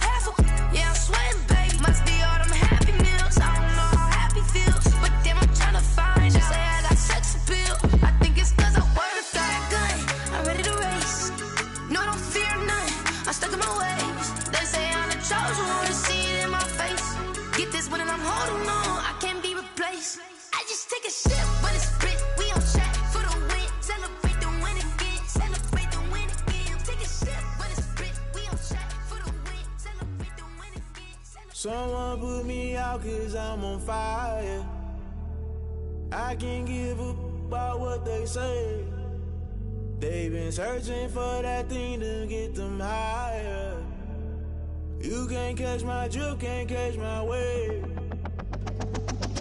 Yeah, I'm sweating, baby, must be all them happy meals. I don't know how happy feels, but damn, I'm tryna find you. Say I got sex appeal, I think it's cause I work that gun. I'm ready to race, no, I don't fear none, I'm stuck in my ways. They say I'm the chosen one, to see it in my face. Get this one and I'm holding on, I can't be replaced. I just take a sip, but it's spit, we on track for the win. Celebrate the win again, celebrate the win again. Take a sip, but it's spit, we on track for the win. Celebrate the win again. Someone put me out cause I'm on fire. I can't give up about what they say. They've been searching for that thing to get them higher. You can't catch my drift, can't catch my wave.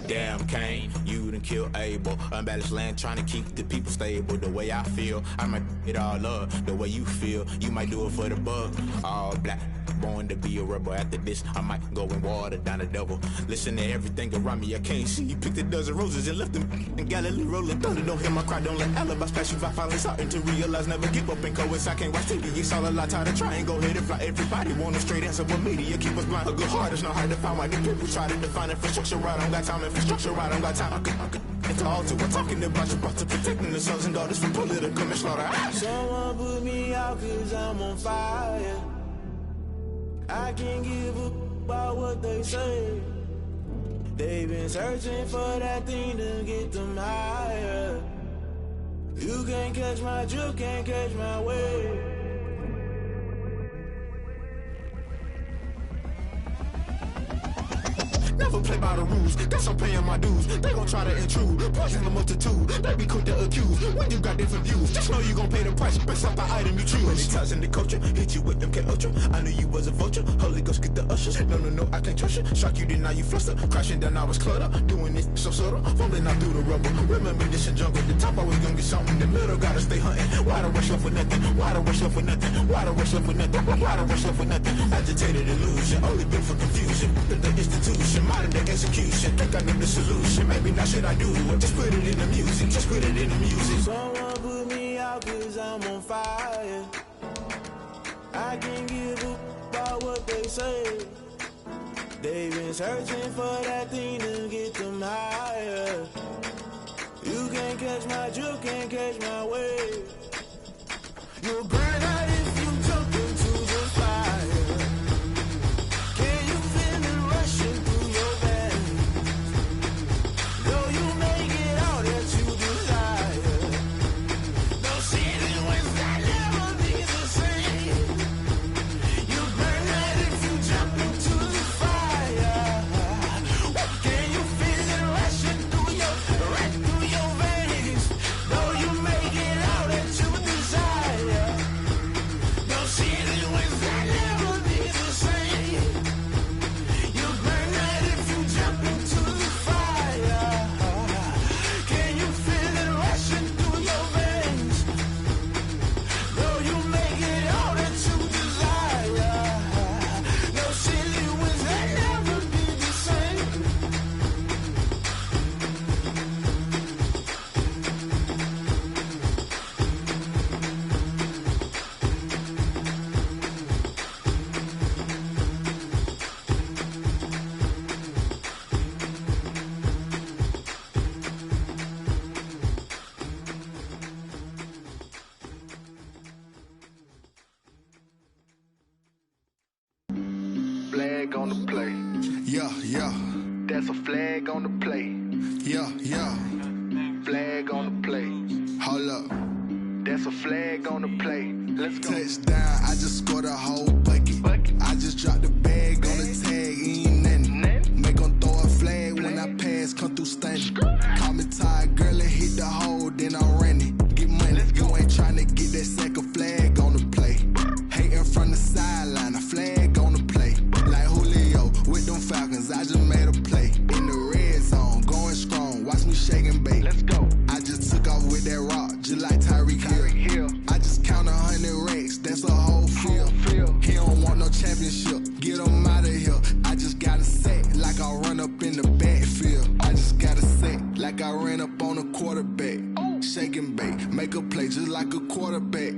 Damn, Kane, you done killed Abel. Unbalanced land, trying to keep the people stable. The way I feel, I might it all up. The way you feel, you might do it for the bug. All black, born to be a rebel. After this, I might go and water down the devil. Listen to everything around me, I can't see. You picked a dozen roses and left them in Galilee rolling thunder. Don't hear my cry, don't let alibis pass you. I finally starting to realize, never give up and coincide. Can't watch TV, it's all a lot. Tired of trying, go ahead and fly. Everybody want a straight answer, but media keep us blind. A good heart is not hard to find. Why the people try to define infrastructure right? I don't got time, infrastructure right, I don't got time. I could it's all to we're talking about you, about to protecting the sons and daughters from political manslaughter. Someone put me out cause I'm on fire. I can't give up about what they say. They've been searching for that thing to get them higher. You can't catch my drift, can't catch my wave. Never play by the rules, guess I'm paying my dues. They gon' try to intrude, poison the multitude. They be quick to accuse, when you got different views. Just know you gon' pay the price, based off the item you choose. Many times in the culture, hit you with MK Ultra. I knew you was a vulture, Holy Ghost get the ushers. No, I can't trust you. Shock you, then now you fluster. Crashing down, I was cluttered. Doing this so subtle, fumbling out through the rubble. Remember this in jungle, the top always gonna get something. The middle gotta stay hunting. Why the rush left with nothing? Why the rush left with nothing? Why the rush left with nothing? Why the rush left with nothing? Agitated illusion, only been for confusion. The institution, modern day execution. Think I know the solution. Maybe not should I do it? Just put it in the music. Just put it in the music. Someone put me out cause I'm on fire. I can't give up about what they say. They've been searching for that thing to get them higher. You can't catch my drift, can't catch my wave. You'll burn out if you jump into the fire. Can you feel it rushing through your veins? Though you make it all that you desire. Don't see it when that never be the same. You burn out if you jump into the fire. Can you feel it rushing through your veins? Though you make it all that you desire. on the play. Yeah, yeah. That's a flag on the play. Yeah, yeah. Flag on the play. Hold up. That's a flag on the play. Let's go. Touchdown, I just scored a whole bucket. I just dropped the bag on the tag, ain't nothing. Make them throw a flag when I pass, come through stunning. Call me tired, girl, and hit the hole, then I'm running. Get money, you ain't tryna get that second flag on the play. Hating from the sideline, a flag on the play. Like Julio with them Falcons, I just made a play. In the red zone, going strong, watch me shake and bake. Let's go. I just took off with that rock, just like Tyreek Hill. I just count 100 racks, that's a whole field. He don't want no championship, get him out of here. I just gotta say, like I run up in the backfield. I just gotta say, like I ran up on a quarterback. Shake and bake, make a play just like a quarterback.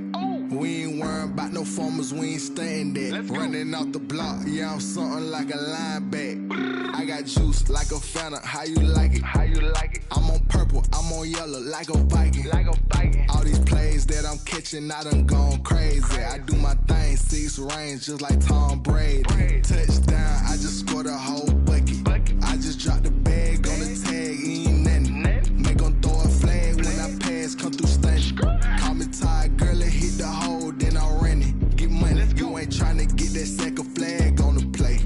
We ain't worrying about no formers, we ain't staying there. Running off the block, yeah, I'm something like a linebacker. I got juice like a Fanta, how you like it? How you like it? I'm on purple, I'm on yellow, like a Viking. Like a Viking. All these plays that I'm catching, I done gone crazy. I do my thing, 6 range, just like Tom Brady. Touchdown, I just scored a whole bucket. I just dropped the bag on the tag, ain't nothing. Make them throw a flag when I pass, come through stunning. Call me tired, girl, and hit the hole, then I'm running. Get money, you ain't tryna get that second flag on the play.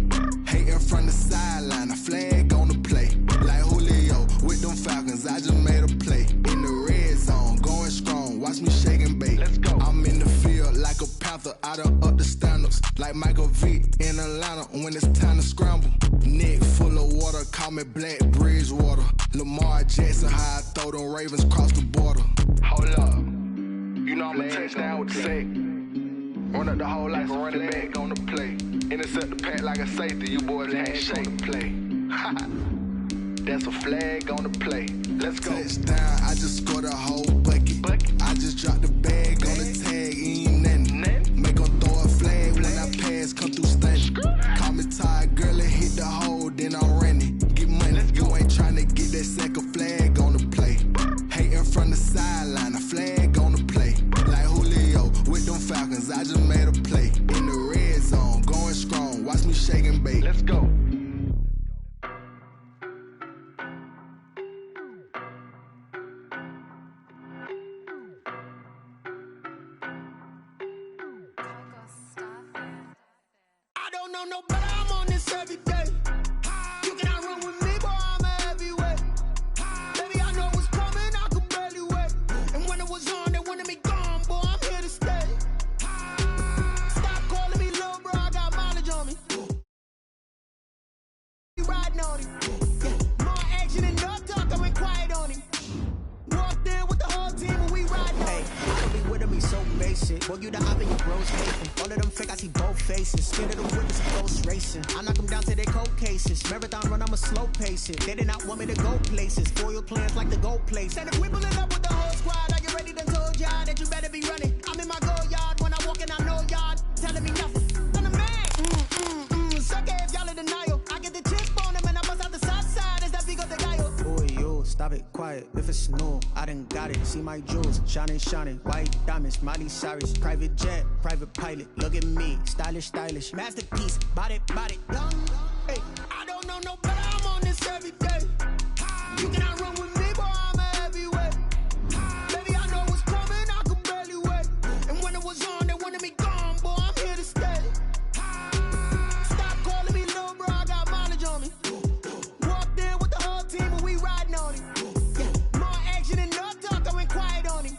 Hating from the sideline, a flag on the play. Like Julio with them Falcons, I just made a play. In the red zone, going strong, watch me shake and bake. Let's go. I'm in the field like a Panther, I done up the standards. Like Michael Vick in Atlanta when it's time to scramble. Neck full of water, call me Black Bridgewater. Lamar Jackson, how I throw them Ravens cross the border. Hold up. You know I'm a touchdown with the sack. Run up the hole like a running back on the play. Intercept the pack like a safety. You boys ain't shake the play. That's a flag on the play. Let's go. Touchdown, I just scored a whole bucket. I just dropped the bag on the tag, ain't nothing. Make them throw a flag when I pass, come through stunning. Call me tired, girl, and hit the hole, then I'm running. Get money, you ain't tryna get that second flag on the play. Hating from the sideline, a flag on the play. Like Julio with them Falcons, I just made a play. In the red zone, going strong, watch me shake and bake. Let's go. I don't know no better, I'm on this every day. You cannot run with me, boy, I'm a heavyweight. Baby, I know what's coming, I could barely wait. And when it was on, they wanted me gone, boy, I'm here to stay. Stop calling me little bro, I got mileage on me. Riding on him. Yeah, more action and no talk, I went quiet on him. Walked in with the whole team and we riding on him. I could be with him, he's so basic. Boy, you the op and your bros hating. All of them fake, I see both faces. Scared of the witness, ghost racing. I knock them down to their cold cases. Marathon run, I'ma slow pace it. They did not want me to go places. Foil plans like the go place. And if we pulling up with the whole squad, I get ready to told y'all that you better be running. I'm in my go yard when I walk in, I know y'all telling me nothing. I'm the man. Suck it if y'all in denial. I get the chip on them and I bust out the south side. Is that Vigo de Gallo? Boy, yo, stop it, quiet. If it's new, I done got it. See my jewels, shining, shining. White diamonds, Miley Cyrus. Private jet, private pilot. Look at me, stylish, stylish. Masterpiece, body, young. Hey, I don't know no better, I'm on this every day. You cannot run with me, boy, I'm a heavyweight. Baby, I know what's coming, I could barely wait. And when it was on, they wanted me gone, boy, I'm here to stay. Stop calling me little bro, I got mileage on me. Walked in with the whole team and we riding on him. Yeah, more action and no talk, I went quiet on him.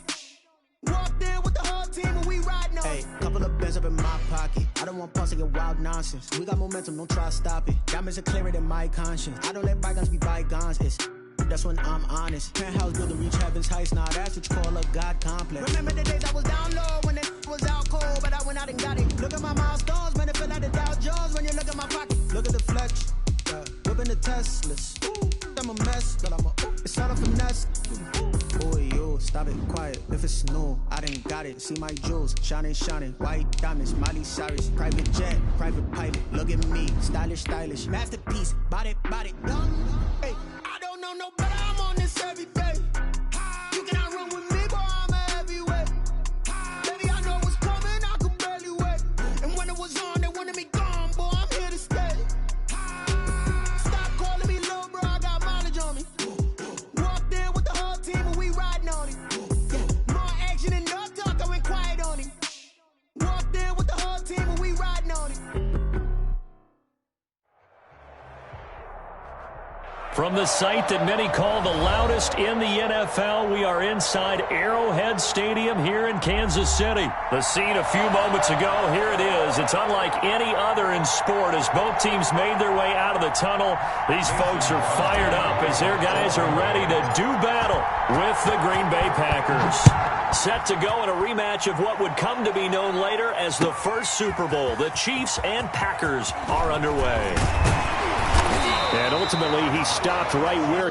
Walked in with the whole team and we riding on him. hey, couple of bands up in my pocket. I don't want pause to get wild nonsense. We got momentum, don't try to stop it. Diamonds are clearer than my conscience. I don't let bygones be bygones. It's that's when I'm honest. Penthouse building reach heaven's heights. Now that's what you call a God complex. Remember the days I was down low when it was out cold, but I went out and got it. Look at my milestones, man, it feel like the Dow Jones when you look at my pocket. Look at the flex, whipping the Teslas. I'm a mess, but it's not a finesse. Boy, yo, stop it, quiet. If it's new, I done got it. See my jewels, shining, shining. White diamonds, Miley Cyrus. Private jet, private pilot. Look at me, stylish, stylish. Masterpiece, body, young. Hey, I don't know no better, I'm on this every day. You cannot run with me, boy, I'm a heavyweight. Baby, I know what's coming, I could barely wait. And when it was on, they wanted me gone, boy, I'm here to stay. From the site that many call the loudest in the NFL, we are inside Arrowhead Stadium here in Kansas City. The scene a few moments ago, here it is. It's unlike any other in sport as both teams made their way out of the tunnel. These folks are fired up as their guys are ready to do battle with the Green Bay Packers. Set to go in a rematch of what would come to be known later as the first Super Bowl. The Chiefs and Packers are underway. And ultimately, he stopped right where...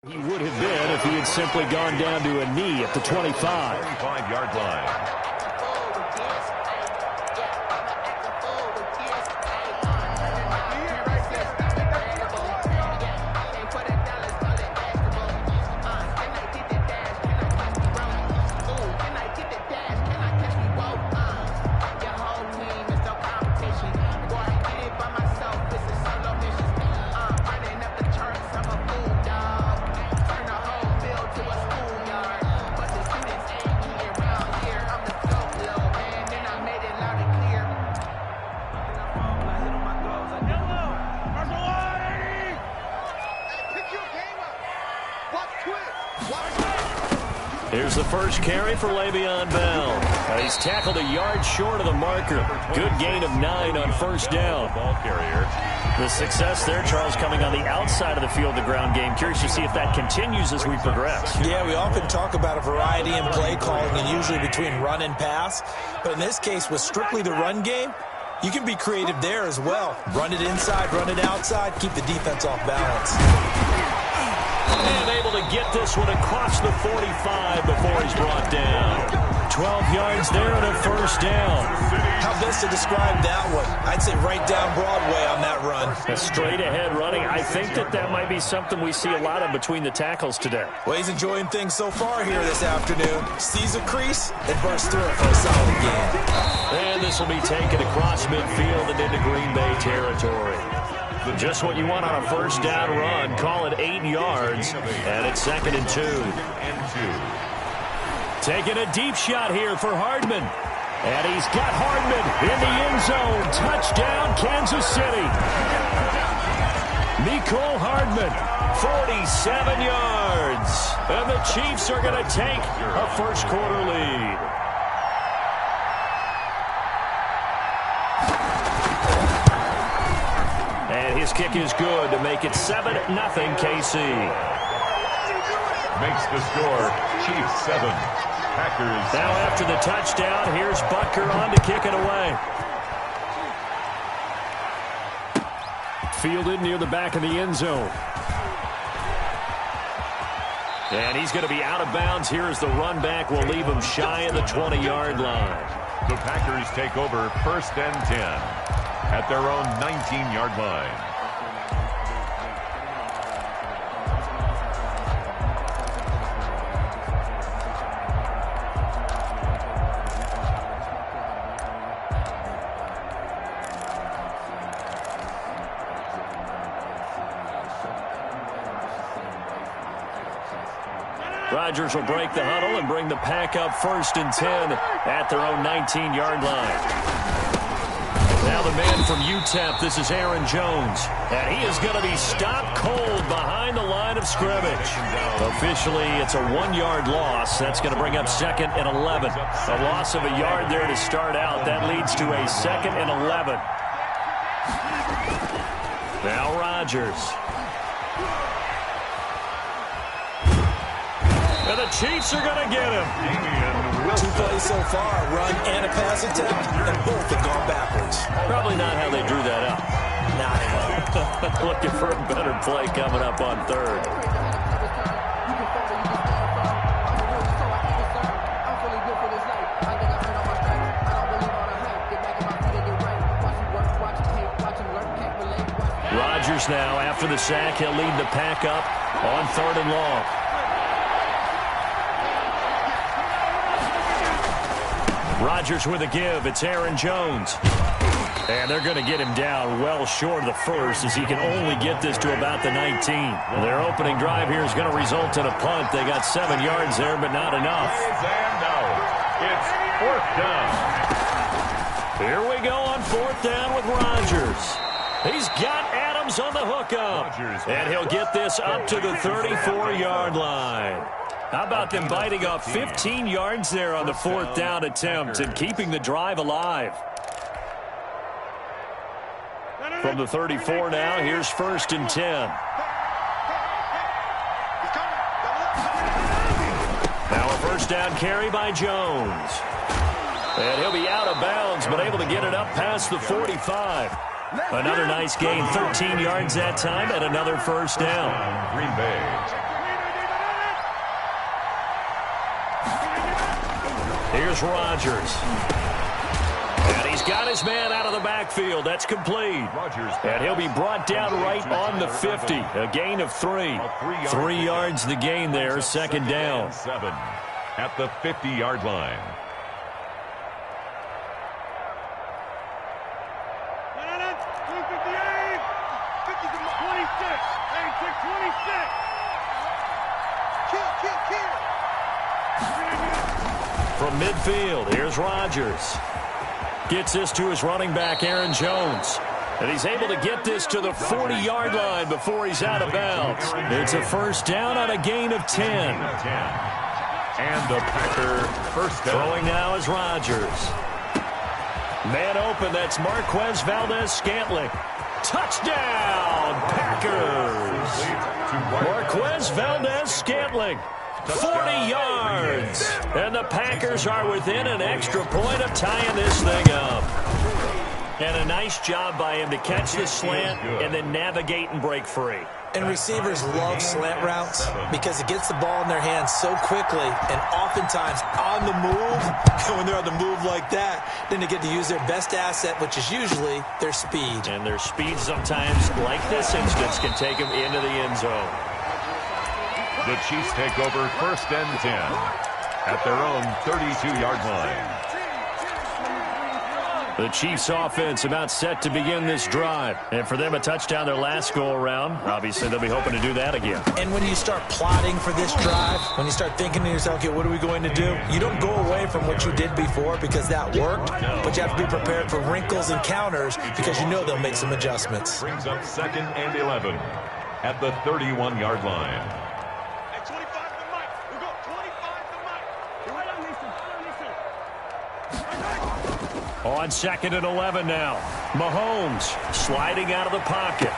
He would have been if he had simply gone down to a knee at the 25. 25-yard line. Here's the first carry for Le'Veon Bell. He's tackled a yard short of the marker. Good gain of 9 on first down. Ball carrier. The success there, Charles, coming on the outside of the field, the ground game. Curious to see if that continues as we progress. Yeah, we often talk about a variety in play calling and usually between run and pass. But in this case, with strictly the run game, you can be creative there as well. Run it inside, run it outside, keep the defense off balance. And able to get this one across the 45 before he's brought down. 12 yards there and a first down. How best to describe that one? I'd say right down Broadway on that run. A straight ahead running. I think that might be something we see a lot of between the tackles today. Well, he's enjoying things so far here this afternoon. Sees a crease and bursts through it for a solid gain. And this will be taken across midfield and into Green Bay territory. Just what you want on a first down run. Call it 8 yards. And it's 2nd and 2. Taking a deep shot here for Hardman. And he's got Hardman in the end zone. Touchdown, Kansas City. Mecole Hardman, 47 yards. And the Chiefs are going to take a first quarter lead. And his kick is good to make it 7-0 KC. Makes the score Chiefs 7, Packers. Now after the touchdown, here's Butker on to kick it away. Fielded near the back of the end zone. And he's going to be out of bounds here as the run back will leave him shy of the 20-yard line. The Packers take over 1st and 10 at their own 19-yard line. Rodgers will break the huddle and bring the pack up 1st and 10 at their own 19-yard line. Now the man from UTEP, this is Aaron Jones. And he is going to be stopped cold behind the line of scrimmage. Officially, it's a 1-yard loss. That's going to bring up 2nd and 11. A loss of a yard there to start out. That leads to a 2nd and 11. Now Rodgers. And the Chiefs are going to get him. 2 plays so far, a run and a pass attempt, and both have gone backwards. Probably not how they drew that up. Not Looking for a better play coming up on 3rd. Rodgers now, after the sack, he'll lead the pack up on 3rd and long. Rodgers with a give. It's Aaron Jones. And they're going to get him down well short of the first as he can only get this to about the 19. Their opening drive here is going to result in a punt. They got 7 yards there, but not enough. And no, it's 4th down. Here we go on 4th down with Rodgers. He's got Adams on the hookup. And he'll get this up to the 34-yard line. How about them biting off 15 yards there on the 4th down attempt and keeping the drive alive? From the 34 now, here's 1st and 10. Now a 1st down carry by Jones. And he'll be out of bounds, but able to get it up past the 45. Another nice gain, 13 yards that time, and another 1st down. Green Bay. Here's Rodgers. And he's got his man out of the backfield. That's complete. And he'll be brought down right on the 50. A gain of 3. 3 yards the gain there, 2nd down. 7 at the 50-yard line. From midfield, here's Rodgers. Gets this to his running back, Aaron Jones. And he's able to get this to the 40-yard line before he's out of bounds. It's a 1st down on a gain of 10. And the Packer 1st down. Throwing now is Rodgers. Man open, that's Marquez Valdez-Scantling. Touchdown, Packers! Marquez Valdez-Scantling. 40 yards. And the Packers are within an extra point of tying this thing up. And a nice job by him to catch the slant and then navigate and break free. And receivers love slant routes because it gets the ball in their hands so quickly and oftentimes on the move. And when they're on the move like that, then they get to use their best asset, which is usually their speed. And their speed sometimes, like this instance, can take them into the end zone. The Chiefs take over 1st and 10 at their own 32-yard line. The Chiefs offense about set to begin this drive. And for them, a touchdown their last go-around. Obviously, they'll be hoping to do that again. And when you start plotting for this drive, when you start thinking to yourself, okay, what are we going to do? You don't go away from what you did before because that worked, but you have to be prepared for wrinkles and counters because you know they'll make some adjustments. Brings up 2nd and 11 at the 31-yard line. On 2nd and 11 now. Mahomes sliding out of the pocket.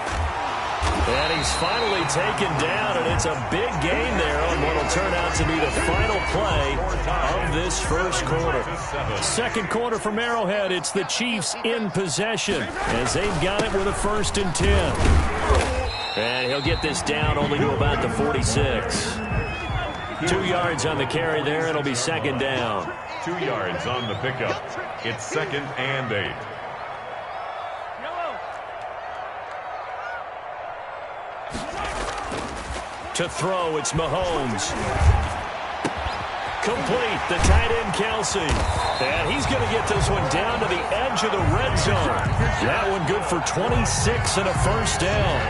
And he's finally taken down, and it's a big gain there on what will turn out to be the final play of this 1st quarter. 2nd quarter from Arrowhead, it's the Chiefs in possession as they've got it with a 1st and 10. And he'll get this down only to about the 46. 2 yards on the carry there. It'll be 2nd down. 2 yards on the pickup. It's 2nd and 8. To throw, it's Mahomes. Complete, the tight end Kelsey. And he's going to get this one down to the edge of the red zone. That one good for 26 and a 1st down.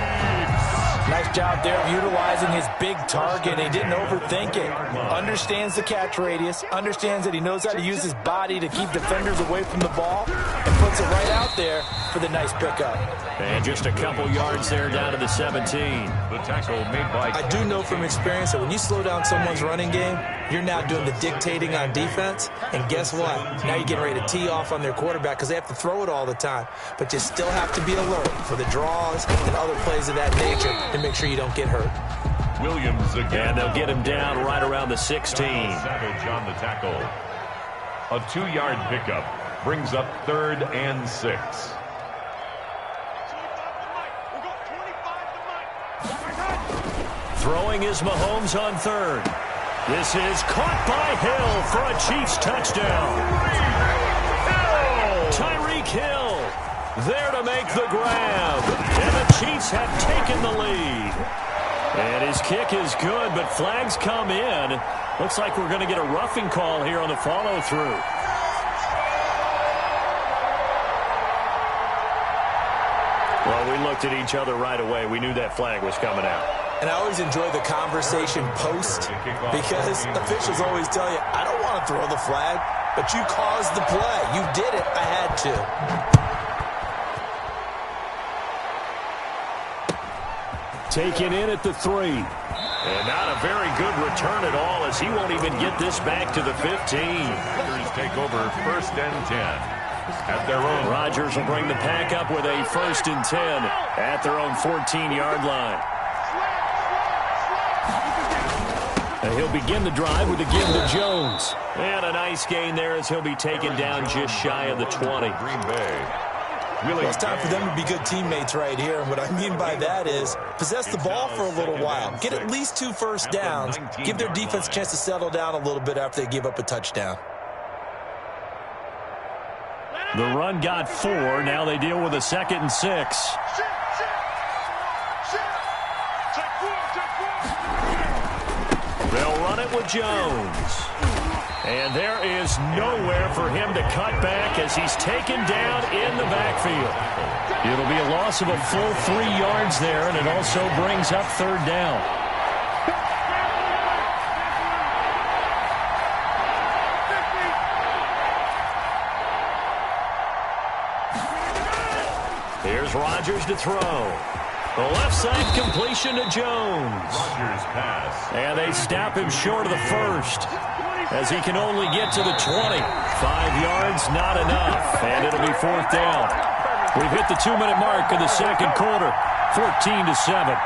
Nice job there of utilizing his big target. He didn't overthink it. Understands the catch radius, understands that he knows how to use his body to keep defenders away from the ball, and puts it right out there for the nice pickup. And just a couple yards there down to the 17. The tackle made by... I do know from experience that when you slow down someone's running game, you're now doing the dictating on defense. And guess what? Now you're getting ready to tee off on their quarterback because they have to throw it all the time. But you still have to be alert for the draws and other plays of that nature to make sure you don't get hurt. Williams again. And they'll get him down right around the 16. Savage on the tackle. A 2-yard pickup brings up 3rd and 6. Throwing is Mahomes on 3rd. This is caught by Hill for a Chiefs touchdown. Tyreek Hill there to make the grab. And the Chiefs have taken the lead. And his kick is good, but flags come in. Looks like we're going to get a roughing call here on the follow-through. Well, we looked at each other right away. We knew that flag was coming out. And I always enjoy the conversation post because officials always tell you, I don't want to throw the flag, but you caused the play. You did it. I had to. Taken in at the 3. And not a very good return at all as he won't even get this back to the 15. Raiders take over 1st and 10 at their own. Rodgers will bring the pack up with a 1st and 10 at their own 14-yard line. And he'll begin the drive with a give to Jones. And a nice gain there as he'll be taken down just shy of the 20. Green Bay. Well, it's time for them to be good teammates right here. And what I mean by that is possess the ball for a little while. Get at least 2 first downs. Give their defense a chance to settle down a little bit after they give up a touchdown. The run got 4. Now they deal with a 2nd and 6. They'll run it with Jones. And there is nowhere for him to cut back as he's taken down in the backfield. It'll be a loss of a full 3 yards there, and it also brings up 3rd down. Here's Rodgers to throw. The left side completion to Jones. Rodgers pass. And they snap him short of the 1st as he can only get to the 20. 5 yards, not enough. And it'll be 4th down. We've hit the 2-minute mark in the 2nd quarter. 14-7.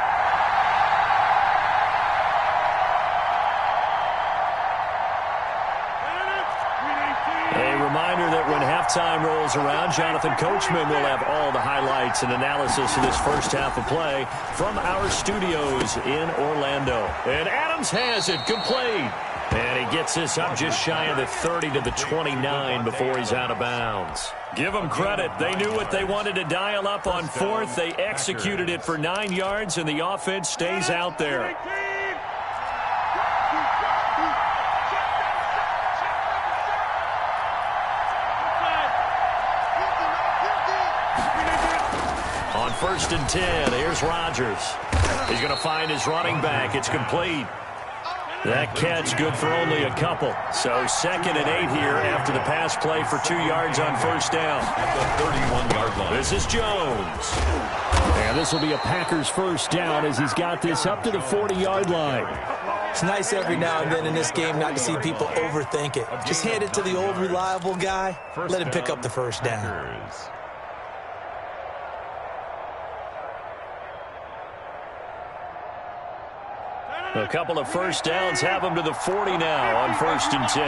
A reminder that when halftime rolls around, Jonathan Coachman will have all the highlights and analysis of this first half of play from our studios in Orlando. And Adams has it complete. And he gets this up just shy of the 30 to the 29 before he's out of bounds. Give them credit. They knew what they wanted to dial up on 4th. They executed it for 9 yards, and the offense stays out there. On 1st and 10, here's Rodgers. He's going to find his running back. It's complete. That catch good for only a couple. So 2nd and 8 here after the pass play for 2 yards on 1st down. At the 31-yard line. This is Jones. And this will be a Packers 1st down as he's got this up to the 40-yard line. It's nice every now and then in this game not to see people overthink it. Just hand it to the old reliable guy. Let him pick up the 1st down. A couple of 1st downs have him to the 40 now on 1st and 10.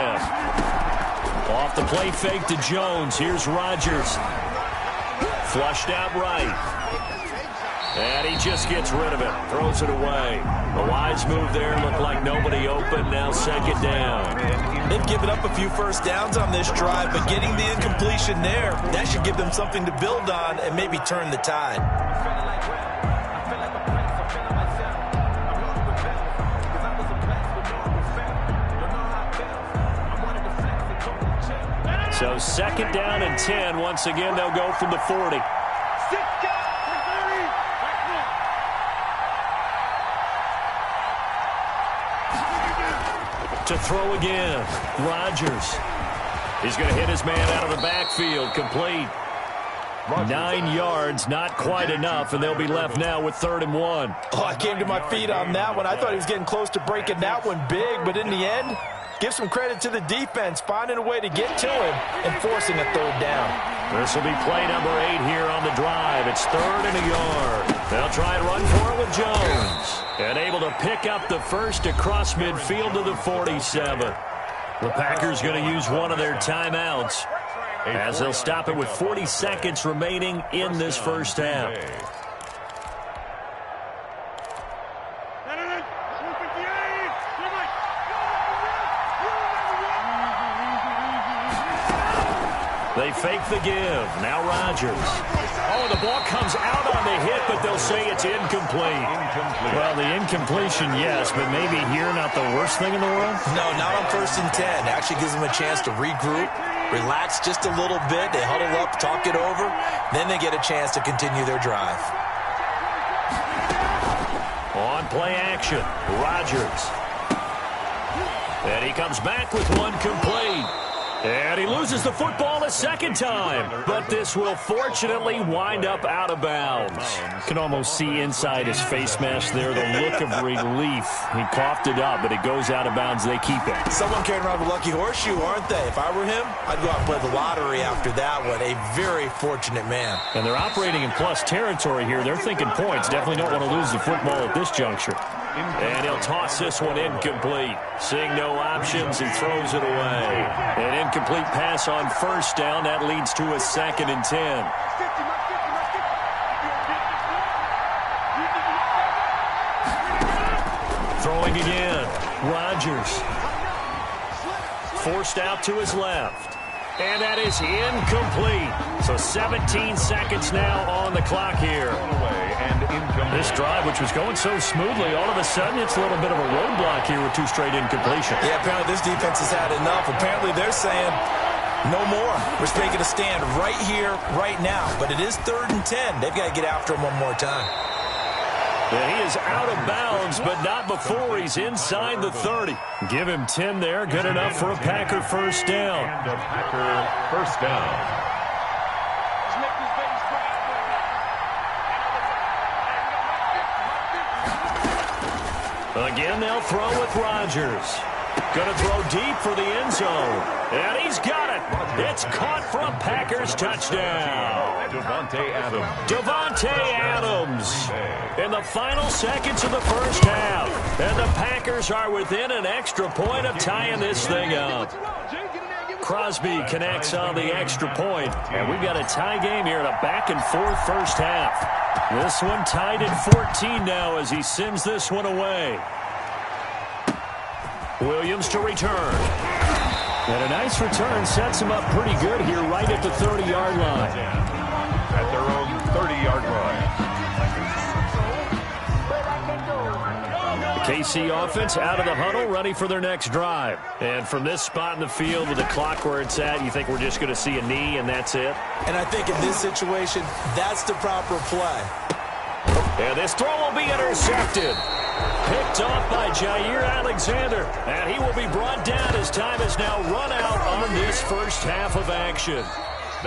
Off the play fake to Jones. Here's Rodgers. Flushed out right. And he just gets rid of it. Throws it away. A wise move there. Looked like nobody open. Now 2nd down. They've given up a few 1st downs on this drive, but getting the incompletion there, that should give them something to build on and maybe turn the tide. So 2nd down and 10. Once again, they'll go from the 40. to throw again. Rodgers. He's going to hit his man out of the backfield. Complete. 9 yards, not quite enough, and they'll be left now with 3rd and 1. Oh, I came to my feet on that one. I thought he was getting close to breaking that one big, but in the end, give some credit to the defense, finding a way to get to him and forcing a 3rd down. This will be play number 8 here on the drive. It's 3rd and a yard. They'll try and run for it with Jones. And able to pick up the first across midfield to the 47. The Packers going to use one of their timeouts as they'll stop it with 40 seconds remaining in this first half. They fake the give. Now Rodgers. Oh, the ball comes out on the hit, but they'll say it's incomplete. Well, the incompletion, yes, but maybe here not the worst thing in the world? No, not on 1st and 10. Actually gives them a chance to regroup, relax just a little bit. They huddle up, talk it over. Then they get a chance to continue their drive. On play action, Rodgers. And he comes back with one complete. And he loses the football a second time. But this will fortunately wind up out of bounds. You can almost see inside his face mask there the look of relief. He coughed it up, but it goes out of bounds. They keep it. Someone carrying around a lucky horseshoe, aren't they? If I were him, I'd go out and play the lottery after that one. A very fortunate man. And they're operating in plus territory here. They're thinking points. Definitely don't want to lose the football at this juncture. And he'll toss this one incomplete. Seeing no options, he throws it away. An incomplete pass on 1st down. That leads to a 2nd and 10. Throwing again. Rodgers. Forced out to his left. And that is incomplete. So 17 seconds now on the clock here. This drive, which was going so smoothly, all of a sudden it's a little bit of a roadblock here with 2 straight incompletions. Yeah, apparently this defense has had enough. Apparently they're saying no more. We're making a stand right here, right now. But it is 3rd and 10. They've got to get after him one more time. And he is out of bounds, but not before he's inside the 30. Give him 10 there. Good enough for a Packer first down. And a Packer first down. Again, they'll throw with Rodgers. Going to throw deep for the end zone. And he's got it. It's caught for a Packers touchdown. Davante Adams in the final seconds of the first half. And the Packers are within an extra point of tying this thing up. Crosby connects on the extra point. And we've got a tie game here in a back-and-forth first half. This one tied at 14 now as he sends this one away. Williams to return. And a nice return sets him up pretty good here right at the 30-yard line. At their own 30-yard line. The KC offense out of the huddle, ready for their next drive. And from this spot in the field with the clock where it's at, you think we're just going to see a knee and that's it? And I think in this situation, that's the proper play. And this throw will be intercepted. Picked off by Jair Alexander. And he will be brought down as time is now run out on this first half of action.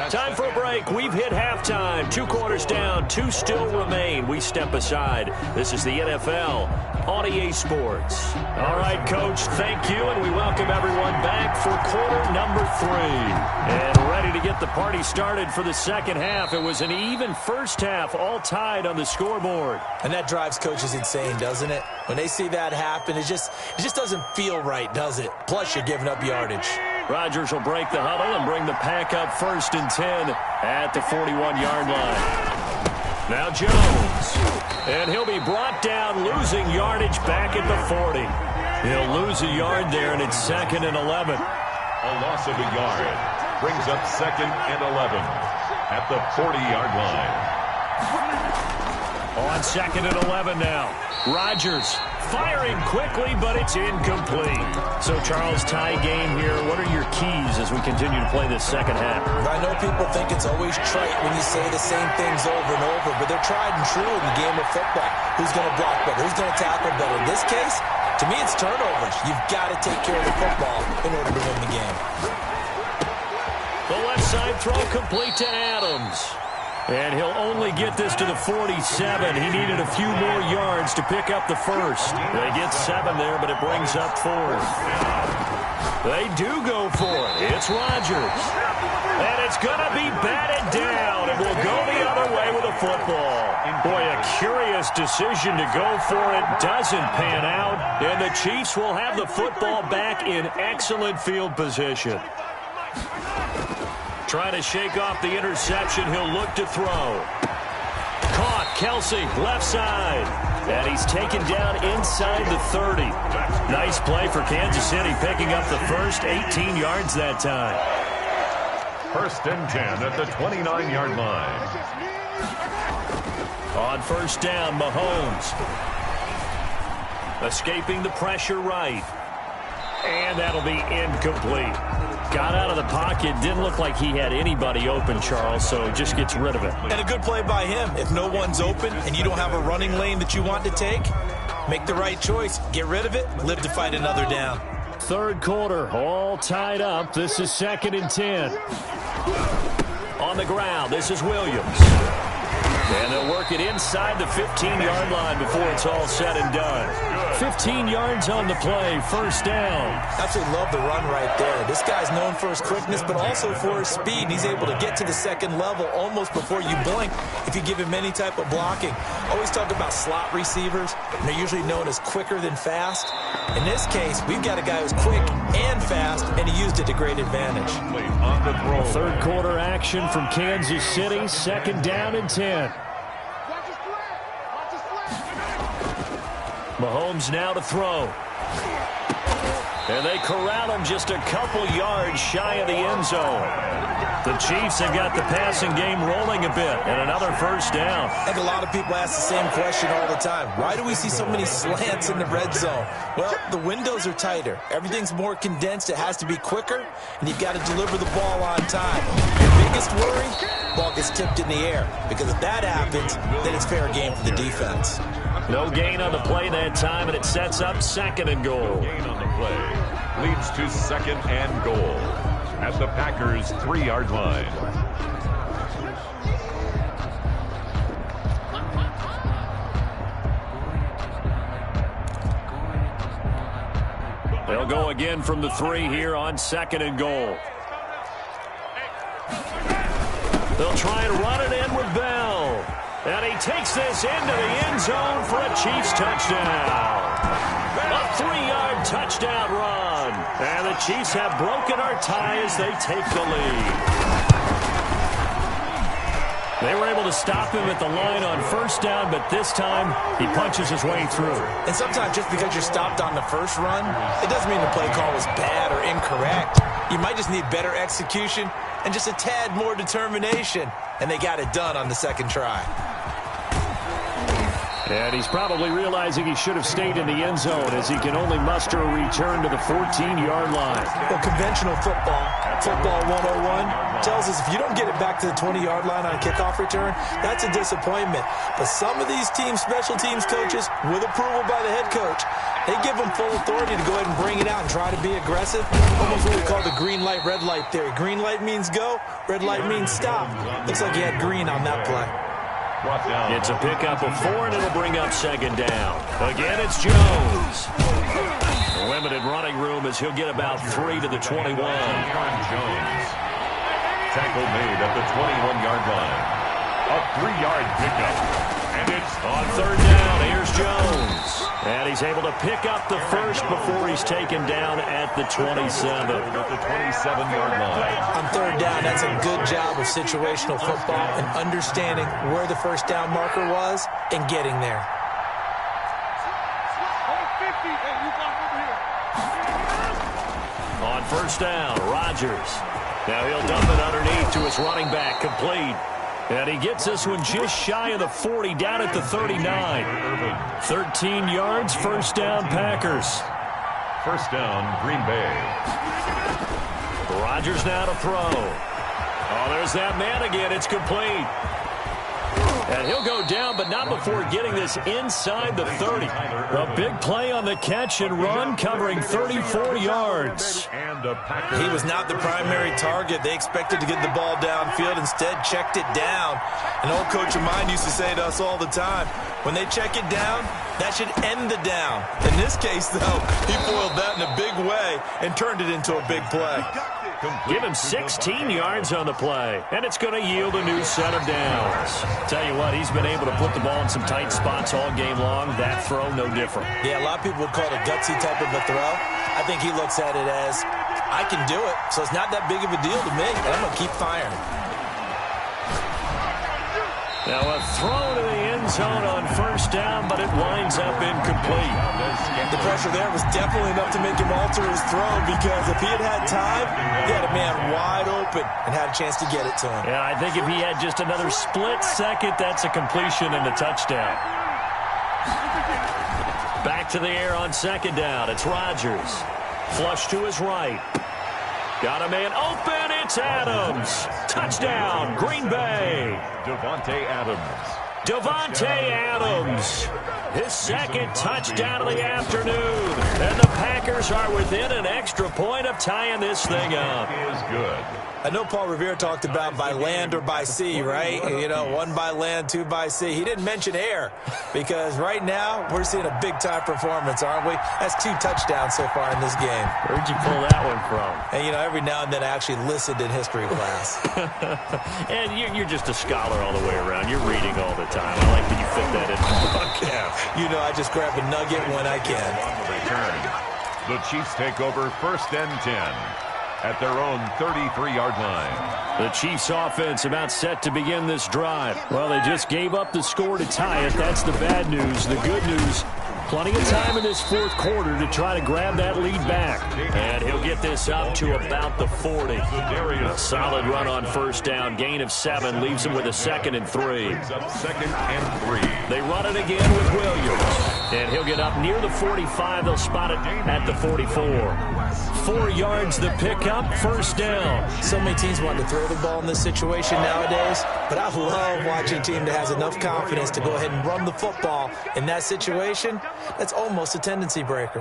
Time for a break. We've hit halftime. 2 quarters down. 2 still remain. We step aside. This is the NFL on EA Sports. All right, Coach, thank you, and we welcome everyone back for quarter number 3. And ready to get the party started for the second half. It was an even first half, all tied on the scoreboard. And that drives coaches insane, doesn't it? When they see that happen, it just doesn't feel right, does it? Plus, you're giving up yardage. Rodgers will break the huddle and bring the pack up 1st and 10 at the 41-yard line. Now Jones. And he'll be brought down, losing yardage back at the 40. He'll lose a yard there, and it's 2nd and 11. A loss of a yard brings up 2nd and 11 at the 40-yard line. On 2nd and 11 now. Rodgers firing quickly, but it's incomplete. So, Charles, tie game here. What are your keys as we continue to play this second half? I know people think it's always trite when you say the same things over and over, but they're tried and true in the game of football. Who's going to block better? Who's going to tackle better? In this case, To me, it's turnovers. You've got to take care of the football in order to win the game. The left side throw complete to Adams. And he'll only get this to the 47. He needed a few more yards to pick up the first. They get 7 there, but it brings up 4th. They do go for it. It's Rodgers. And it's going to be batted down, and will go the other way with a football. Boy, a curious decision to go for it. Doesn't pan out, and the Chiefs will have the football back in excellent field position. Trying to shake off the interception. He'll look to throw. Caught. Kelsey, left side. And he's taken down inside the 30. Nice play for Kansas City, picking up the first 18 yards that time. 1st and 10 at the 29-yard line. On 1st down, Mahomes. Escaping the pressure right. And that'll be incomplete. Got out of the pocket. Didn't look like he had anybody open, Charles, so just gets rid of it. And a good play by him. If no one's open and you don't have a running lane that you want to take, make the right choice. Get rid of it. Live to fight another down. 3rd quarter, all tied up. This is 2nd and 10. On the ground, this is Williams. And they'll work it inside the 15-yard line before it's all said and done. 15 yards on the play, 1st down. Absolutely love the run right there. This guy's known for his quickness, but also for his speed. He's able to get to the 2nd level almost before you blink if you give him any type of blocking. Always talk about slot receivers, and they're usually known as quicker than fast. In this case, we've got a guy who's quick and fast, and he used it to great advantage. On the throw. 3rd quarter action from Kansas City, 2nd down and 10. Mahomes now to throw. And they corral him just a couple yards shy of the end zone. The Chiefs have got the passing game rolling a bit, and another 1st down. I think a lot of people ask the same question all the time. Why do we see so many slants in the red zone? Well, the windows are tighter. Everything's more condensed. It has to be quicker, and you've got to deliver the ball on time. Your biggest worry, ball gets tipped in the air, because if that happens, then it's fair game for the defense. No gain on the play that time, and it sets up 2nd and goal. Gain on the play leads to 2nd and goal at the Packers' 3-yard line. They'll go again from the 3 here on 2nd and goal. They'll try and run it in with Bell. And he takes this into the end zone for a Chiefs touchdown. A 3-yard touchdown run. And the Chiefs have broken our tie as they take the lead. They were able to stop him at the line on 1st down, but this time he punches his way through. And sometimes just because you're stopped on the first run, it doesn't mean the play call was bad or incorrect. You might just need better execution and just a tad more determination. And they got it done on the 2nd try. And he's probably realizing he should have stayed in the end zone as he can only muster a return to the 14-yard line. Well, conventional football 101, tells us if you don't get it back to the 20-yard line on a kickoff return, that's a disappointment. But some of these teams, special teams coaches, with approval by the head coach, they give them full authority to go ahead and bring it out and try to be aggressive. Almost what we call the green light, red light theory. Green light means go, red light means stop. Looks like he had green on that play. It's a pickup of 4, and it'll bring up 2nd down. Again, it's Jones. Limited running room as he'll get about 3 to the 21. Jones. Tackle made at the 21-yard line. A 3-yard pickup. And it's on 3rd down. Here's Jones. And he's able to pick up the first before he's taken down at the 27. At the 27-yard line. On 3rd down, that's a good job of situational football and understanding where the 1st down marker was and getting there. On 1st down, Rodgers. Now he'll dump it underneath to his running back, complete. And he gets this one just shy of the 40, down at the 39. 13 yards, 1st down, Packers. 1st down, Green Bay. Rodgers now to throw. Oh, there's that man again. It's complete. And he'll go down, but not before getting this inside the 30. A big play on the catch and run, covering 34 yards. He was not the primary target. They expected to get the ball downfield. Instead, checked it down. An old coach of mine used to say to us all the time, when they check it down, that should end the down. In this case, though, he foiled that in a big way and turned it into a big play. Give him 16 yards on the play, and it's going to yield a new set of downs. Tell you what, he's been able to put the ball in some tight spots all game long. That throw, no different. Yeah, a lot of people would call it a gutsy type of a throw. I think he looks at it as, I can do it, so it's not that big of a deal to me, and I'm going to keep firing. Now a throw to the end zone on first down, but it winds up incomplete. The pressure there was definitely enough to make him alter his throw, because if he had time, he had a man wide open and had a chance to get it to him. Yeah, I think if he had just another split second, that's a completion and a touchdown. Back to the air on second down. It's Rodgers. Flush to his right. Got a man open. It's Adams. Touchdown, Green Bay. Davante Adams. His second touchdown of the afternoon. And the Packers are within an extra point of tying this thing up. Is good. I know Paul Revere talked about by land or by sea, right? You know, one by land, two by sea. He didn't mention air, because right now we're seeing a big-time performance, aren't we? That's 2 touchdowns so far in this game. Where'd you pull that one from? And, you know, every now and then I actually listened in history class. And you're just a scholar all the way around. You're reading all the time. I like that you fit that in the podcast. You know, I just grab a nugget when I can. On the return, the Chiefs take over 1st and 10. At their own 33-yard line. The Chiefs offense about set to begin this drive. Well, they just gave up the score to tie it. That's the bad news. The good news, plenty of time in this fourth quarter to try to grab that lead back. And he'll get this up to about the 40. A solid run on first down. Gain of 7 leaves him with a 2nd and 3. 2nd and 3. They run it again with Williams. And he'll get up near the 45. They'll spot it at the 44. 4 yards the pickup, first down. So many teams want to throw the ball in this situation nowadays, but I love watching a team that has enough confidence to go ahead and run the football in that situation. That's almost a tendency breaker.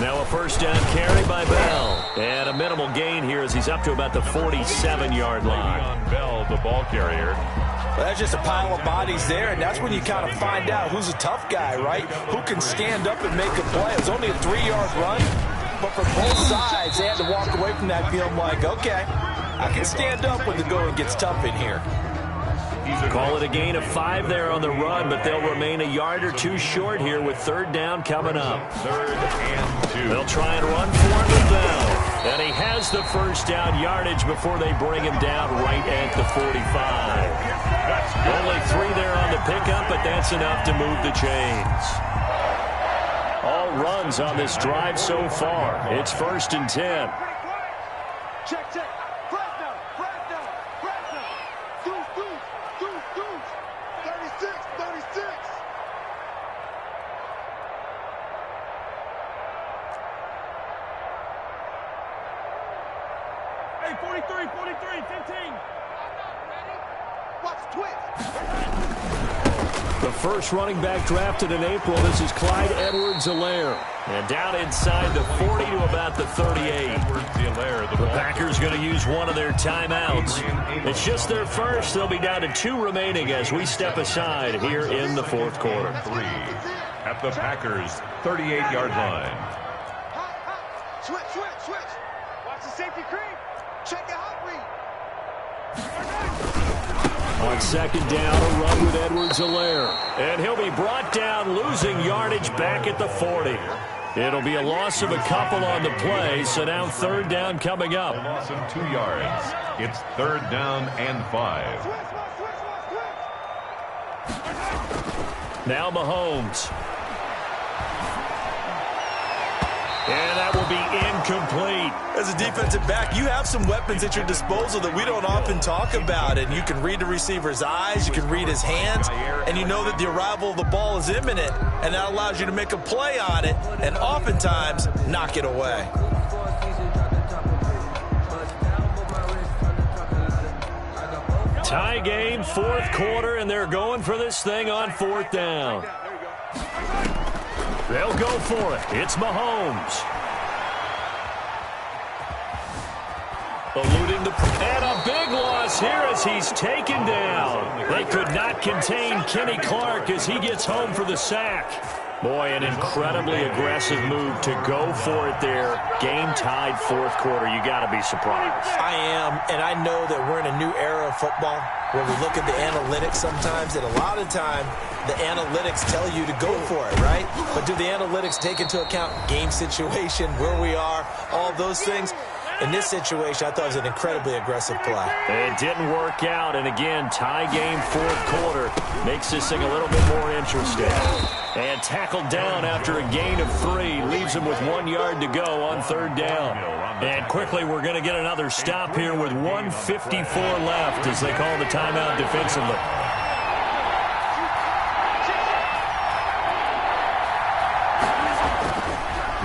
Now a first down carry by Bell. And a minimal gain here as he's up to about the 47-yard line. On Bell, the ball carrier. Well, that's just a pile of bodies there, and that's when you kind of find out who's a tough guy, right? Who can stand up and make a play. It was only a 3-yard run, but for both sides, they had to walk away from that feeling like, okay, I can stand up when the going gets tough in here. Call it a gain of 5 there on the run, but they'll remain a yard or 2 short here with third down coming up. 3rd and 2. They'll try and run for him with Bell. And he has the first down yardage before they bring him down right at the 45. Only 3 there on the pickup, but that's enough to move the chains. All runs on this drive so far. It's 1st and 10. Check, check. Deuce. 36. Hey, 43, 15. Watch twist. The first running back drafted in April. This is Clyde Edwards-Helaire. And down inside the 40 to about the 38. The Packers going to use one of their timeouts. It's just their first. They'll be down to 2 remaining as we step aside here in the fourth quarter. 3 at the Packers' 38-yard line. Switch. Watch the safety creep. Check the hot read. On second down, a run with Edwards-Helaire. And he'll be brought down, losing yardage back at the 40. It'll be a loss of a couple on the play, so now third down coming up. A loss of 2 yards. It's 3rd down and 5. Now Mahomes. And that will be incomplete. As a defensive back, you have some weapons at your disposal that we don't often talk about. And you can read the receiver's eyes, you can read his hands, and you know that the arrival of the ball is imminent. And that allows you to make a play on it and oftentimes knock it away. Tie game, fourth quarter, and they're going for this thing on fourth down. They'll go for it. It's Mahomes. Eluding the... And a big loss here as he's taken down. They could not contain Kenny Clark as he gets home for the sack. Boy, an incredibly aggressive move to go for it there. Game-tied fourth quarter. You got to be surprised. I am, and I know that we're in a new era of football where we look at the analytics sometimes, and a lot of time the analytics tell you to go for it, right? But do the analytics take into account game situation, where we are, all those things? In this situation, I thought it was an incredibly aggressive play. It didn't work out, and again, tie game fourth quarter makes this thing a little bit more interesting. And tackled down after a gain of 3, leaves him with 1 yard to go on third down. And quickly, we're going to get another stop here with 1:54 left as they call the timeout defensively.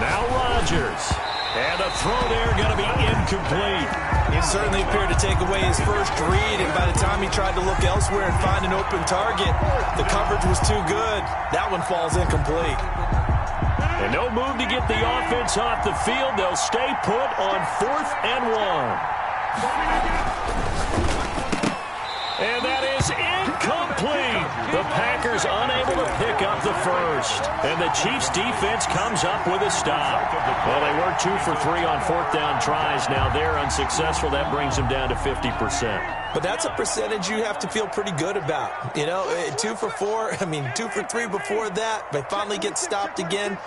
Now Rodgers. And the throw there going to be incomplete. He certainly appeared to take away his first read, and by the time he tried to look elsewhere and find an open target, the coverage was too good. That one falls incomplete. And no move to get the offense off the field. They'll stay put on 4th and 1. And that is incomplete. The Packers unable to pick up the first. And the Chiefs defense comes up with a stop. Well, they were 2 for 3 on fourth down tries. Now they're unsuccessful. That brings them down to 50%. But that's a percentage you have to feel pretty good about. You know, 2 for 4, 2 for 3 before that. They finally get stopped again.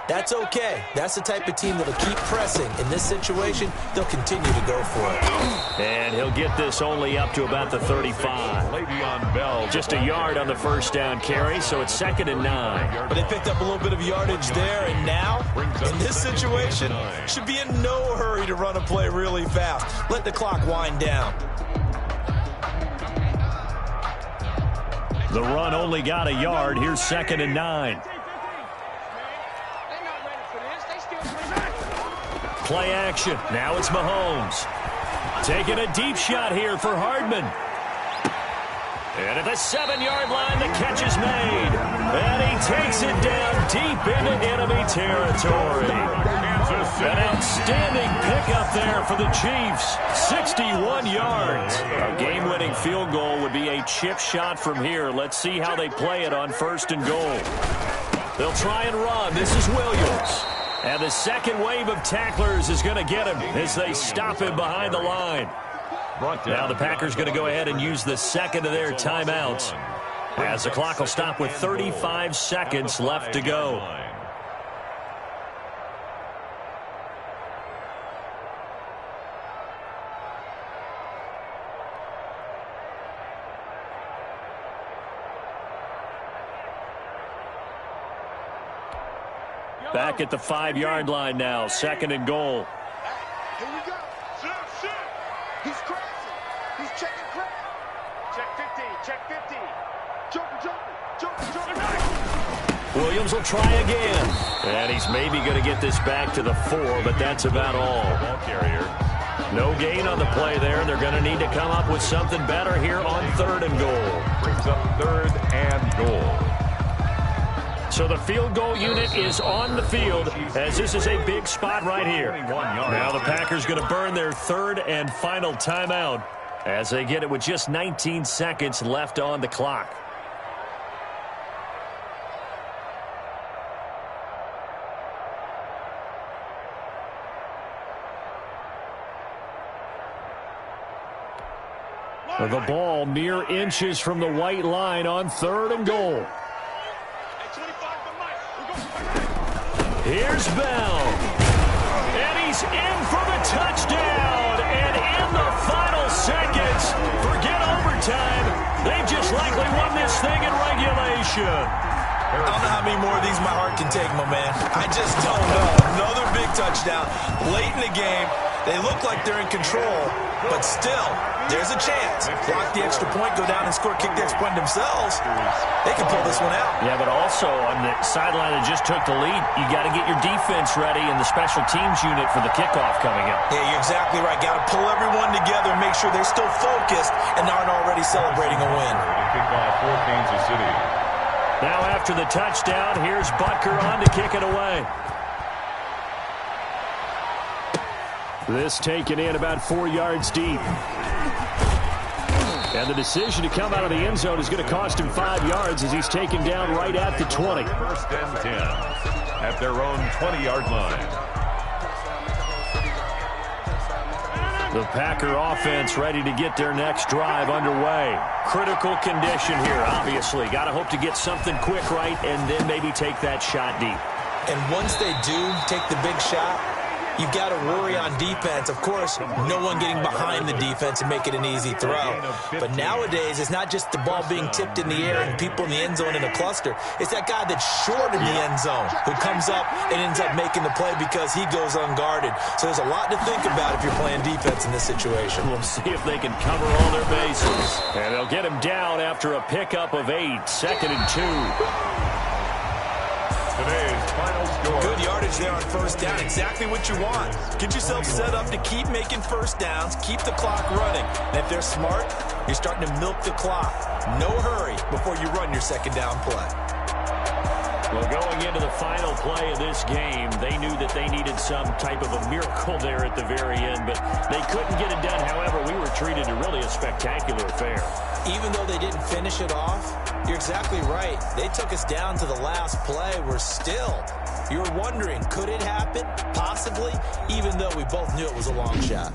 That's okay. That's the type of team that'll keep pressing. In this situation, they'll continue to go for it. And he'll get this only up to about the 35. Le'Veon Bell. Just a yard on the first down carry, so it's 2nd and 9. But they picked up a little bit of yardage there, and now, in this situation, should be in no hurry to run a play really fast. Let the clock wind down. The run only got a yard. Here's 2nd and 9. Play action. Now it's Mahomes. Taking a deep shot here for Hardman. And at the 7-yard line, the catch is made. And he takes it down deep into enemy territory. An outstanding pickup there for the Chiefs. 61 yards. A game-winning field goal would be a chip shot from here. Let's see how they play it on 1st and goal. They'll try and run. This is Williams. And the second wave of tacklers is going to get him as they stop him behind the line. Now the Packers going to go ahead and use the second of their timeouts as the clock will stop with 35 seconds left to go. Back at the 5-yard line now, 2nd and goal. Here we go. He's crazy. He's checking crap. Check 50. Check 50. Jumping. Williams will try again. And he's maybe going to get this back to the 4, but that's about all. Ball carrier. No gain on the play there. They're going to need to come up with something better here on 3rd and goal. Brings up 3rd and goal. So the field goal unit is on the field as this is a big spot right here. Now the Packers going to burn their 3rd and final timeout as they get it with just 19 seconds left on the clock. The ball mere inches from the white line on 3rd and goal. Here's Bell. And he's in for the touchdown. And in the final seconds, forget overtime. They've just likely won this thing in regulation. I don't know how many more of these my heart can take, my man. I just don't know. Another big touchdown late in the game. They look like they're in control, but still, there's a chance. Block the extra point, go down and score, kick the extra point themselves. They can pull this one out. Yeah, but also on the sideline that just took the lead, you got to get your defense ready and the special teams unit for the kickoff coming up. Yeah, you're exactly right. Got to pull everyone together and make sure they're still focused and aren't already celebrating a win. Kickoff for Kansas City. Now after the touchdown, here's Butker on to kick it away. This taken in about 4 yards deep. And the decision to come out of the end zone is going to cost him 5 yards as he's taken down right at the 20. First and 10 at their own 20-yard line. The Packer offense ready to get their next drive underway. Critical condition here, obviously. Got to hope to get something quick right and then maybe take that shot deep. And once they do take the big shot, you've got to worry on defense. Of course, no one getting behind the defense and make it an easy throw. But nowadays, it's not just the ball being tipped in the air and people in the end zone in a cluster. It's that guy that's short in the end zone who comes up and ends up making the play because he goes unguarded. So there's a lot to think about if you're playing defense in this situation. We'll see if they can cover all their bases. And they'll get him down after a pickup of 8, 2nd and 2. Today's final score. Good yardage there on first down. Exactly what you want. Get yourself set up to keep making first downs, keep the clock running. And if they're smart, you're starting to milk the clock. No hurry before you run your second down play. Well, going into the final play of this game, they knew that they needed some type of a miracle there at the very end, but they couldn't get it done. However, we were treated to really a spectacular affair. Even though they didn't finish it off, you're exactly right. They took us down to the last play. We're still, you're wondering, could it happen? Possibly, even though we both knew it was a long shot.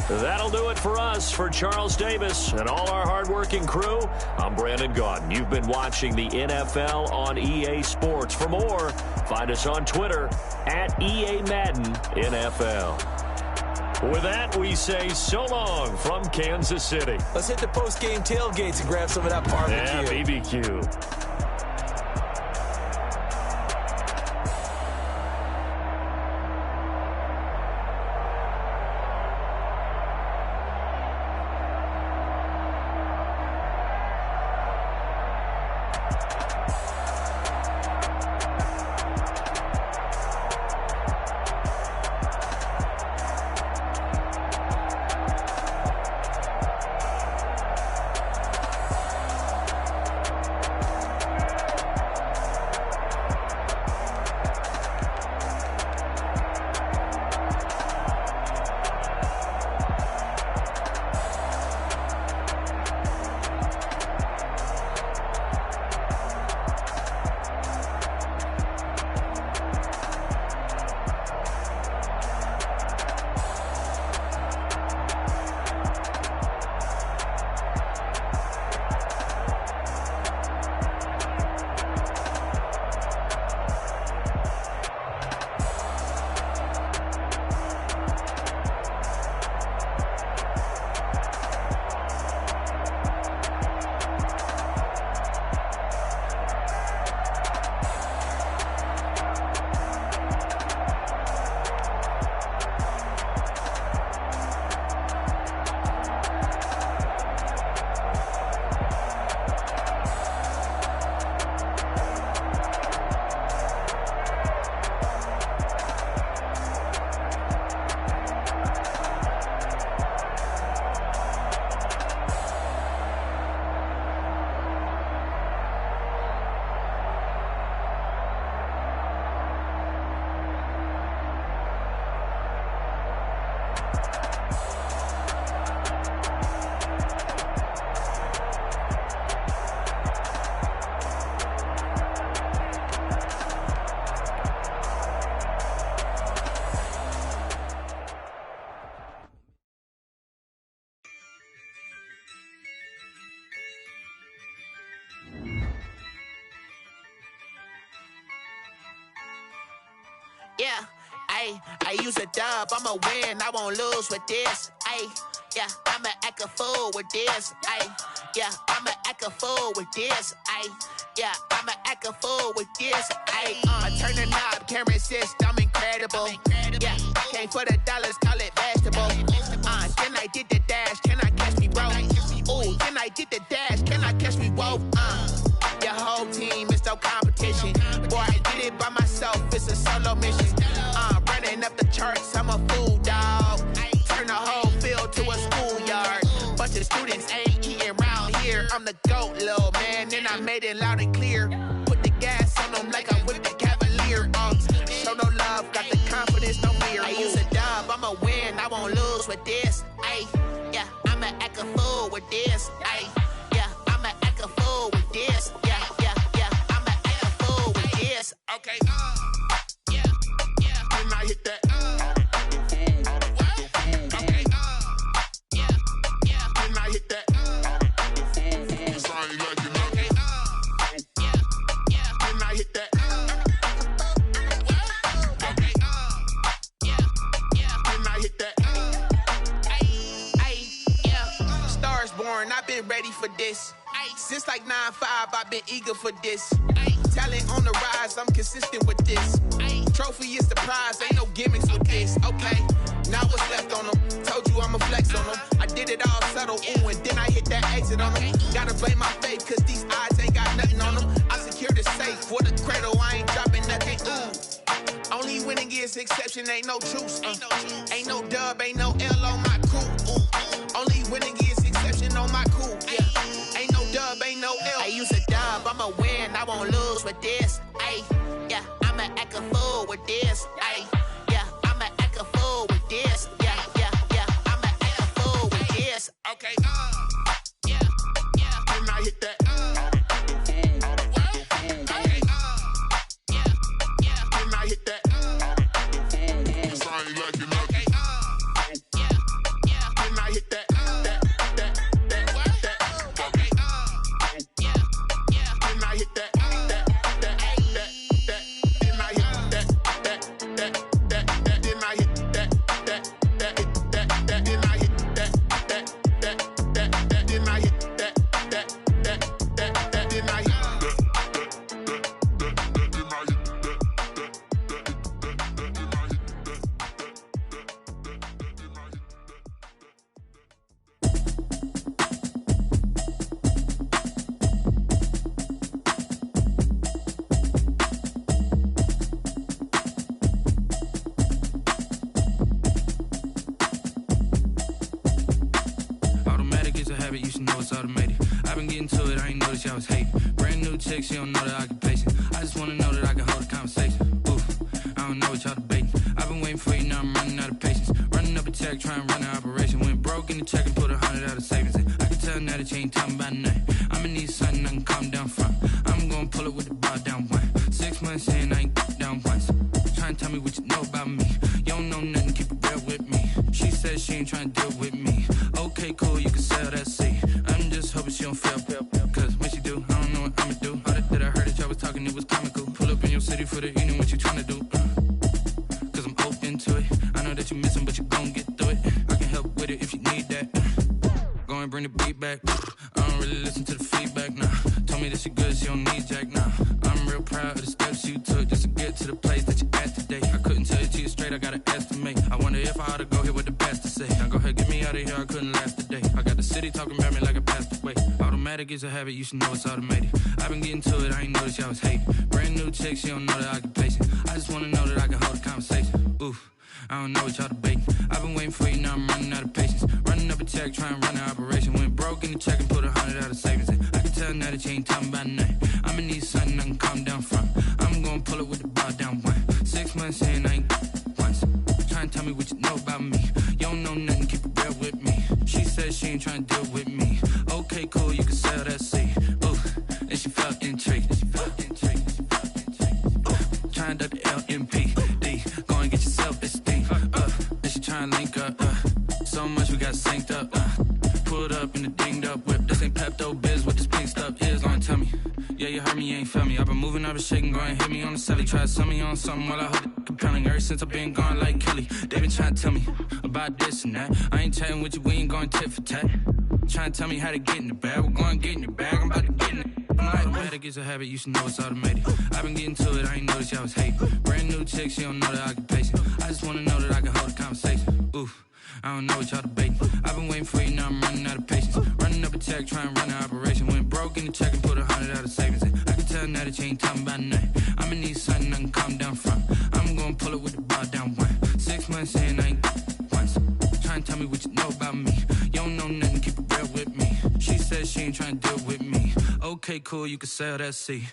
That'll do it for us. For Charles Davis and all our hardworking crew, I'm Brandon Gaudin. You've been watching the NFL on EA Sports. For more, find us on Twitter at EA Madden NFL. With that, we say so long from Kansas City. Let's hit the post-game tailgates and grab some of that barbecue. Yeah, BBQ. Yeah, I use a dub, I'ma win, I won't lose with this. Ayy, Yeah, I'ma act a fool with this. Ay, yeah, I'ma act a fool with this. Ay, yeah, I'ma act a fool with this. Ay, I turn the knob, camera assist, I'm incredible. Yeah, came for the dollars, call it vegetable. Then I did the dash, can I catch me, bro? Ooh, then I did the dash, can I catch me, whoa? Your whole team is no competition. Boy, I did it by myself, it's a solo mission. Running up the charts, I'm a fool, dog. Turn the whole field to a schoolyard. Bunch of students ain't eating round here. I'm the GOAT, little man, and I made it loud and clear. Put the gas on them like I'm with the Cavalier. Show no love, got the confidence, no fear. I use a dub, I'ma win, I won't lose with this. Ay, yeah, I'ma act a fool with this. Ay, yeah, I'ma act a fool with this. Yeah, yeah, yeah, I'ma act a fool with this. Okay, yeah, yeah, then I hit that. Okay, yeah, yeah, then I hit that. Sorry, like you know. Okay, yeah, yeah, then I hit that. Okay, yeah, yeah, then I hit that. Ay, yeah, Stars born, I've been ready for this. Since like 9-5, I've been eager for this. Talent on the rise, I'm consistent with this. Trophy is the prize, ain't no gimmicks with this. Okay, now what's left on them? Told you I'ma flex on them. I did it all subtle, ooh, and then I hit that exit on them. Gotta blame my faith, cause these odds ain't got nothing on them. I secured the safe with a cradle, I ain't dropping nothing, ooh. Only winning is exception, ain't no truce. Ain't no dub, ain't no L on my crew. Ooh. Only winning is exception on my crew. Yeah. Ain't no dub, ain't no L. I use a dub, I'ma win, I won't lose with this. Ay, yeah, I'ma act a fool with this. Ay, yeah, I'ma act a fool with this. Yeah, yeah, yeah, I'ma act a fool with this. Okay, yeah, yeah, then I hit that. Okay, yeah, yeah, then I hit that. Sorry, like you know. Okay, yeah, yeah, then I hit that. I was hating. Brand new chick, she don't know the occupation. I just wanna know that I can hold a conversation. Oof, I don't know what y'all debating. I've been waiting for you, now I'm running out of patience. Running up a check, trying to run an operation. Went broke in the check and put 100 out of savings in. I can tell now that you ain't talking about nothing. I'ma need something I can calm down from. I'm gonna pull it with the bar down one. 6 months in, I ain't down once. Trying to tell me what you know about me. You don't know nothing, keep it real with me. She says she ain't trying to deal with me. Okay, cool, you can sell that seat. I'm just hoping she don't feel. Cause when she do, I don't know what I'ma do. All that I heard that y'all was talking, it was comical. Pull up in your city for the evening, what you tryna do? Cause I'm open to it. I know that you missing, but you gon' get through it. I can help with it if you need that. Go and bring the beat back. I don't really listen to the feedback, nah. Told me that she good, she don't need jack, nah. I'm real proud of the steps you took just to get to the place that you at today. I couldn't tell you to you straight, I gotta estimate. I wonder if I ought to go here with the best to say. Now go ahead, get me out of here, I couldn't last a day. I got the city talking about me like I passed away. Automatic is a habit, you should know it's automated. I've been getting to it, I ain't noticed y'all was hating. Brand new chick, she don't know the occupation. I just wanna know that I can hold a conversation. Oof, I don't know what y'all debating. I've been waiting for you, now I'm running out of patience. Running up a check, trying to run an operation. Went broke in the check and put 100 out of savings in. I can tell now that you ain't talking about nothing. I'ma need something I can calm down from. I'm gonna pull it with the bar down one. 6 months in, I ain't once. Trying to tell me what you know about me. You don't know nothing, keep it real with me. She says she ain't trying to deal with me. Okay, cool, you can sell that seat. Ooh, and she felt intrigued. Trying to duck the LMPD. Go and get your self-esteem. And she trying to link up. So much we got synced up. Pulled up in the dinged up whip. This ain't Pepto-Biz, what this pink stuff is. Don't tell me. Yeah, you heard me, you ain't feel me. I've been moving, I've been shaking. Go and hit me on the celly. Try to sell me on something while I hold it. compelling ever since I've been gone like Kelly. They been trying to tell me about this and that. I ain't chatting with you, we ain't going tit for tat. Trying to tell me how to get in the bag. We're going to get in the bag, I'm about to get in it. I'm automatic, it's a habit, you should know it's automated. I've been getting to it, I ain't noticed y'all was hating. Brand new chick, she don't know the occupation. I just wanna know that I can hold a conversation. Oof, I don't know what y'all debating. I've been waiting for you, now I'm running out of patience. Running up a check, trying to run an operation. Went broke in the check and put 100 out of savings in. I can tell now that you ain't talking about nothing. I'ma need something I can calm down from. I'm gonna pull it with the bar down one. 6 months in, I ain't once. Trying to tell me what you know about me. You don't know nothing, keep it real with me. She said she ain't trying to deal with me. Okay, cool, you can sell that seat.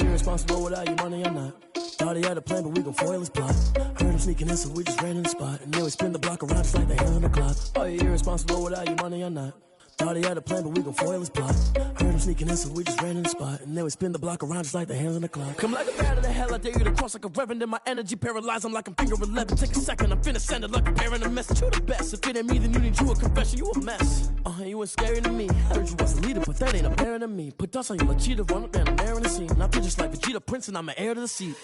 Irresponsible without your money or not. Thought he had a plan, but we gon' foil his plot. Heard him sneaking in, so we just ran in the spot. And then we spin the block around just like the hand on the clock. Are you irresponsible without your money or not? Thought he had a plan, but we gon' foil his plot. Heard him sneaking in, so we just ran in the spot. And then we spin the block around just like the hands on the clock. Come like a bat of the hell, I dare you to cross like a reverend. And my energy paralyzed, I'm like I'm finger 11. Take a second, I'm finna send it like a parent a message. You the best, if it ain't me, then you need you a confession. You a mess, you ain't scary to me. Heard you was a leader, but that ain't apparent to me. Put dust on you like cheetah, run up down the air in the scene. Now pictures like Vegeta Prince, and I'm an heir to the seat.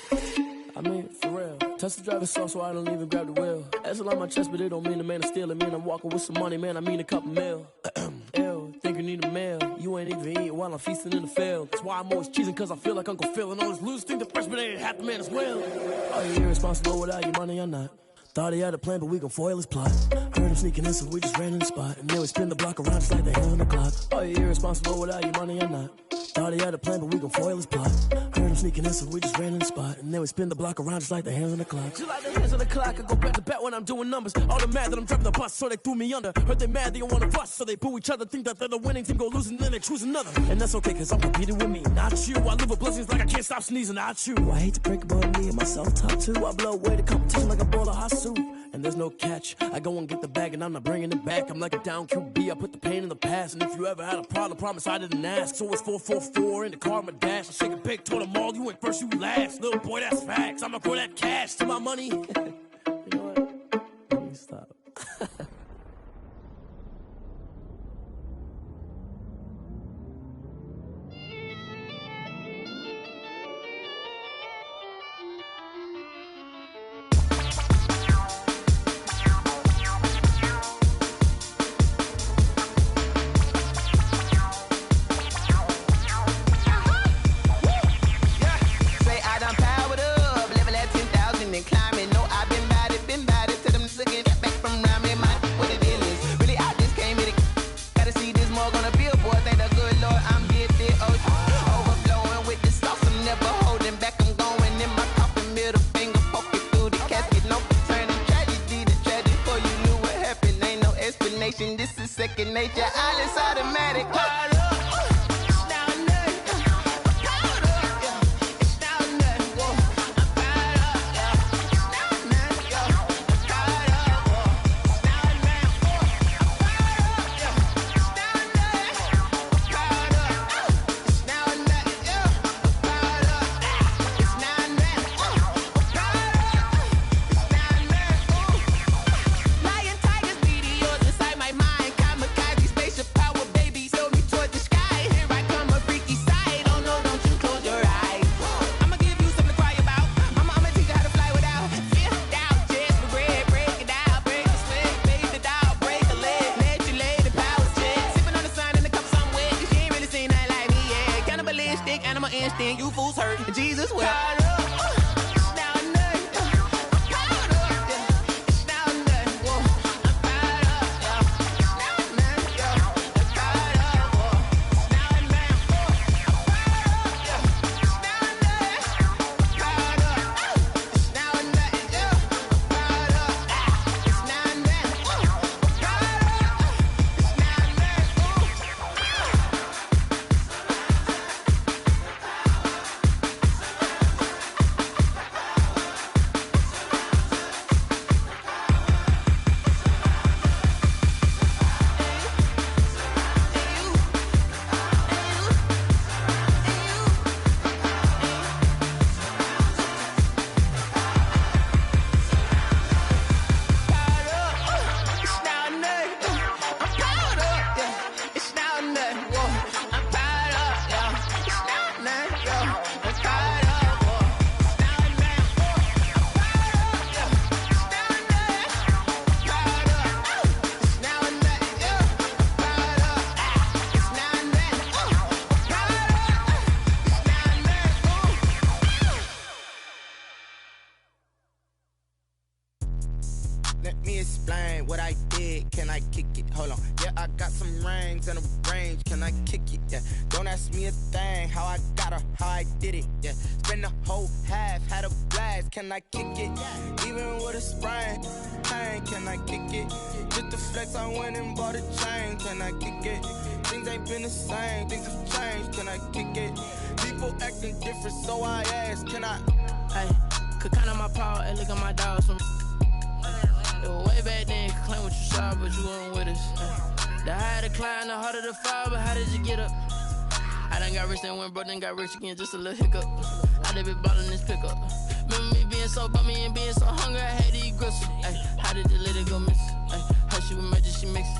I mean, for real. Touch the driver's soft, so I don't even grab the wheel. That's on my chest, but it don't mean the man is stealing. Mean I'm walking with some money, man, I mean a couple mil. Ew, think you need a meal. You ain't even eating while I'm feasting in the field. That's why I'm always cheesing, cause I feel like Uncle Phil. And all this lose think the freshman ain't half the man as well. Are you irresponsible without your money or not? Thought he had a plan, but we gon' foil his plot. Heard him sneaking in, so we just ran in the spot. And then we spin the block around just like the hand on the clock. Are you irresponsible without your money or not? Thought he had a plan, but we gon' foil his plot. Heard him sneaking in, so we just ran in the spot. And then we spin the block around just like the hands on the clock. Just like the hands on the clock, I go back to back when I'm doing numbers. All the mad that I'm driving the bus, so they threw me under. Heard they mad, they don't wanna bust, so they boo each other. Think that they're the winning team, go losing, then they choose another. And that's okay, cause I'm competing with me, not you. I live with blessings like I can't stop sneezing, not you. I hate to break it, but me and myself top two. I blow away the competition like a bowl of hot soup. And there's no catch. I go and get the bag and I'm not bringing it back. I'm like a down QB, I put the pain in the past. And if you ever had a problem, promise I didn't ask. So it's 444 in the car, my dash. I shake a big, told them all, you went first, you last. Little boy, that's facts. I'ma throw that cash to my money. You know what? Let me stop. This is second nature, all is automatic. You fools hurt. Jesus will. explain what I did. Can I kick it? Hold on. Yeah, I got some rings and a range. Can I kick it? Yeah. Don't ask me a thing. How I got her, how I did it. Yeah. Spend the whole half, had a blast. Can I kick it? Even with a sprain. Pain, can I kick it? Just the flex, I went and bought a chain. Can I kick it? Things ain't been the same. Things have changed. Can I kick it? People acting different, so I ask. Can I? Hey, could count on my power and look at my dogs from. It was way back then, could claim what you saw, but you weren't with us. The higher the climb, the harder the fall, but how did you get up? I done got rich and went broke, then got rich again, just a little hiccup. I done been ballin' this pickup. Remember me being so bummy and being so hungry, I had to eat gristle. Ay, how did the lady go miss? Ay, how she was magic, she mixed.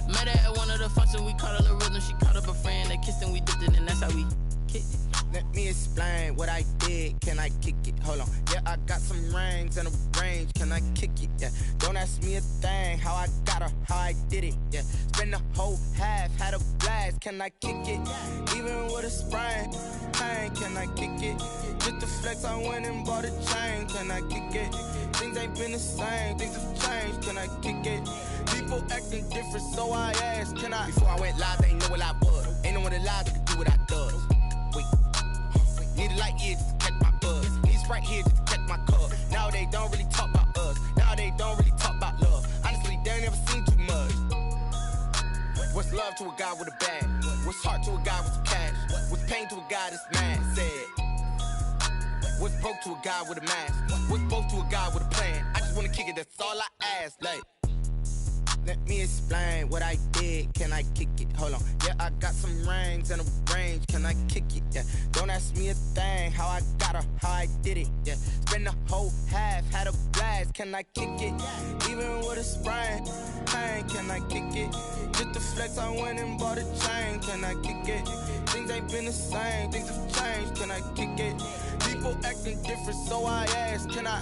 Met her at one of the functions, we caught a little rhythm, she caught up a friend, they kissed and we dipped it, and that's how we kicked it. Let me explain what I did. Can I kick it? Hold on. Yeah, I got some rings and a range. Can I kick it? Yeah. Don't ask me a thing. How I got her, how I did it. Yeah. Spend the whole half, had a blast. Can I kick it? Even with a sprain. Pain, can I kick it? Just the flex, I went and bought a chain. Can I kick it? Things ain't been the same. Things have changed. Can I kick it? People acting different, so I asked. Can I? Before I went live, they ain't know what I was. Ain't no one alive that could do what I does. Wait. Need a light here just to catch my buzz. Need Sprite here just to catch my cup. Now they don't really talk about us. Now they don't really talk about love. Honestly, they ain't never seen too much. What's love to a guy with a bag? What's heart to a guy with some cash? What's pain to a guy that's mad? Said. What's broke to a guy with a mask? What's both to a guy with a plan? I just wanna kick it, that's all I ask. Like, let me explain what I did. Can I kick it? Hold on. Yeah, I got some rings and a range. Can I kick it? Yeah. Don't ask me a thing. How I got her, how I did it. Yeah. Spend the whole half, had a blast. Can I kick it? Even with a sprain. Pain, can I kick it? Just the flex, I went and bought a chain. Can I kick it? Things ain't been the same. Things have changed. Can I kick it? People acting different, so I ask. Can I?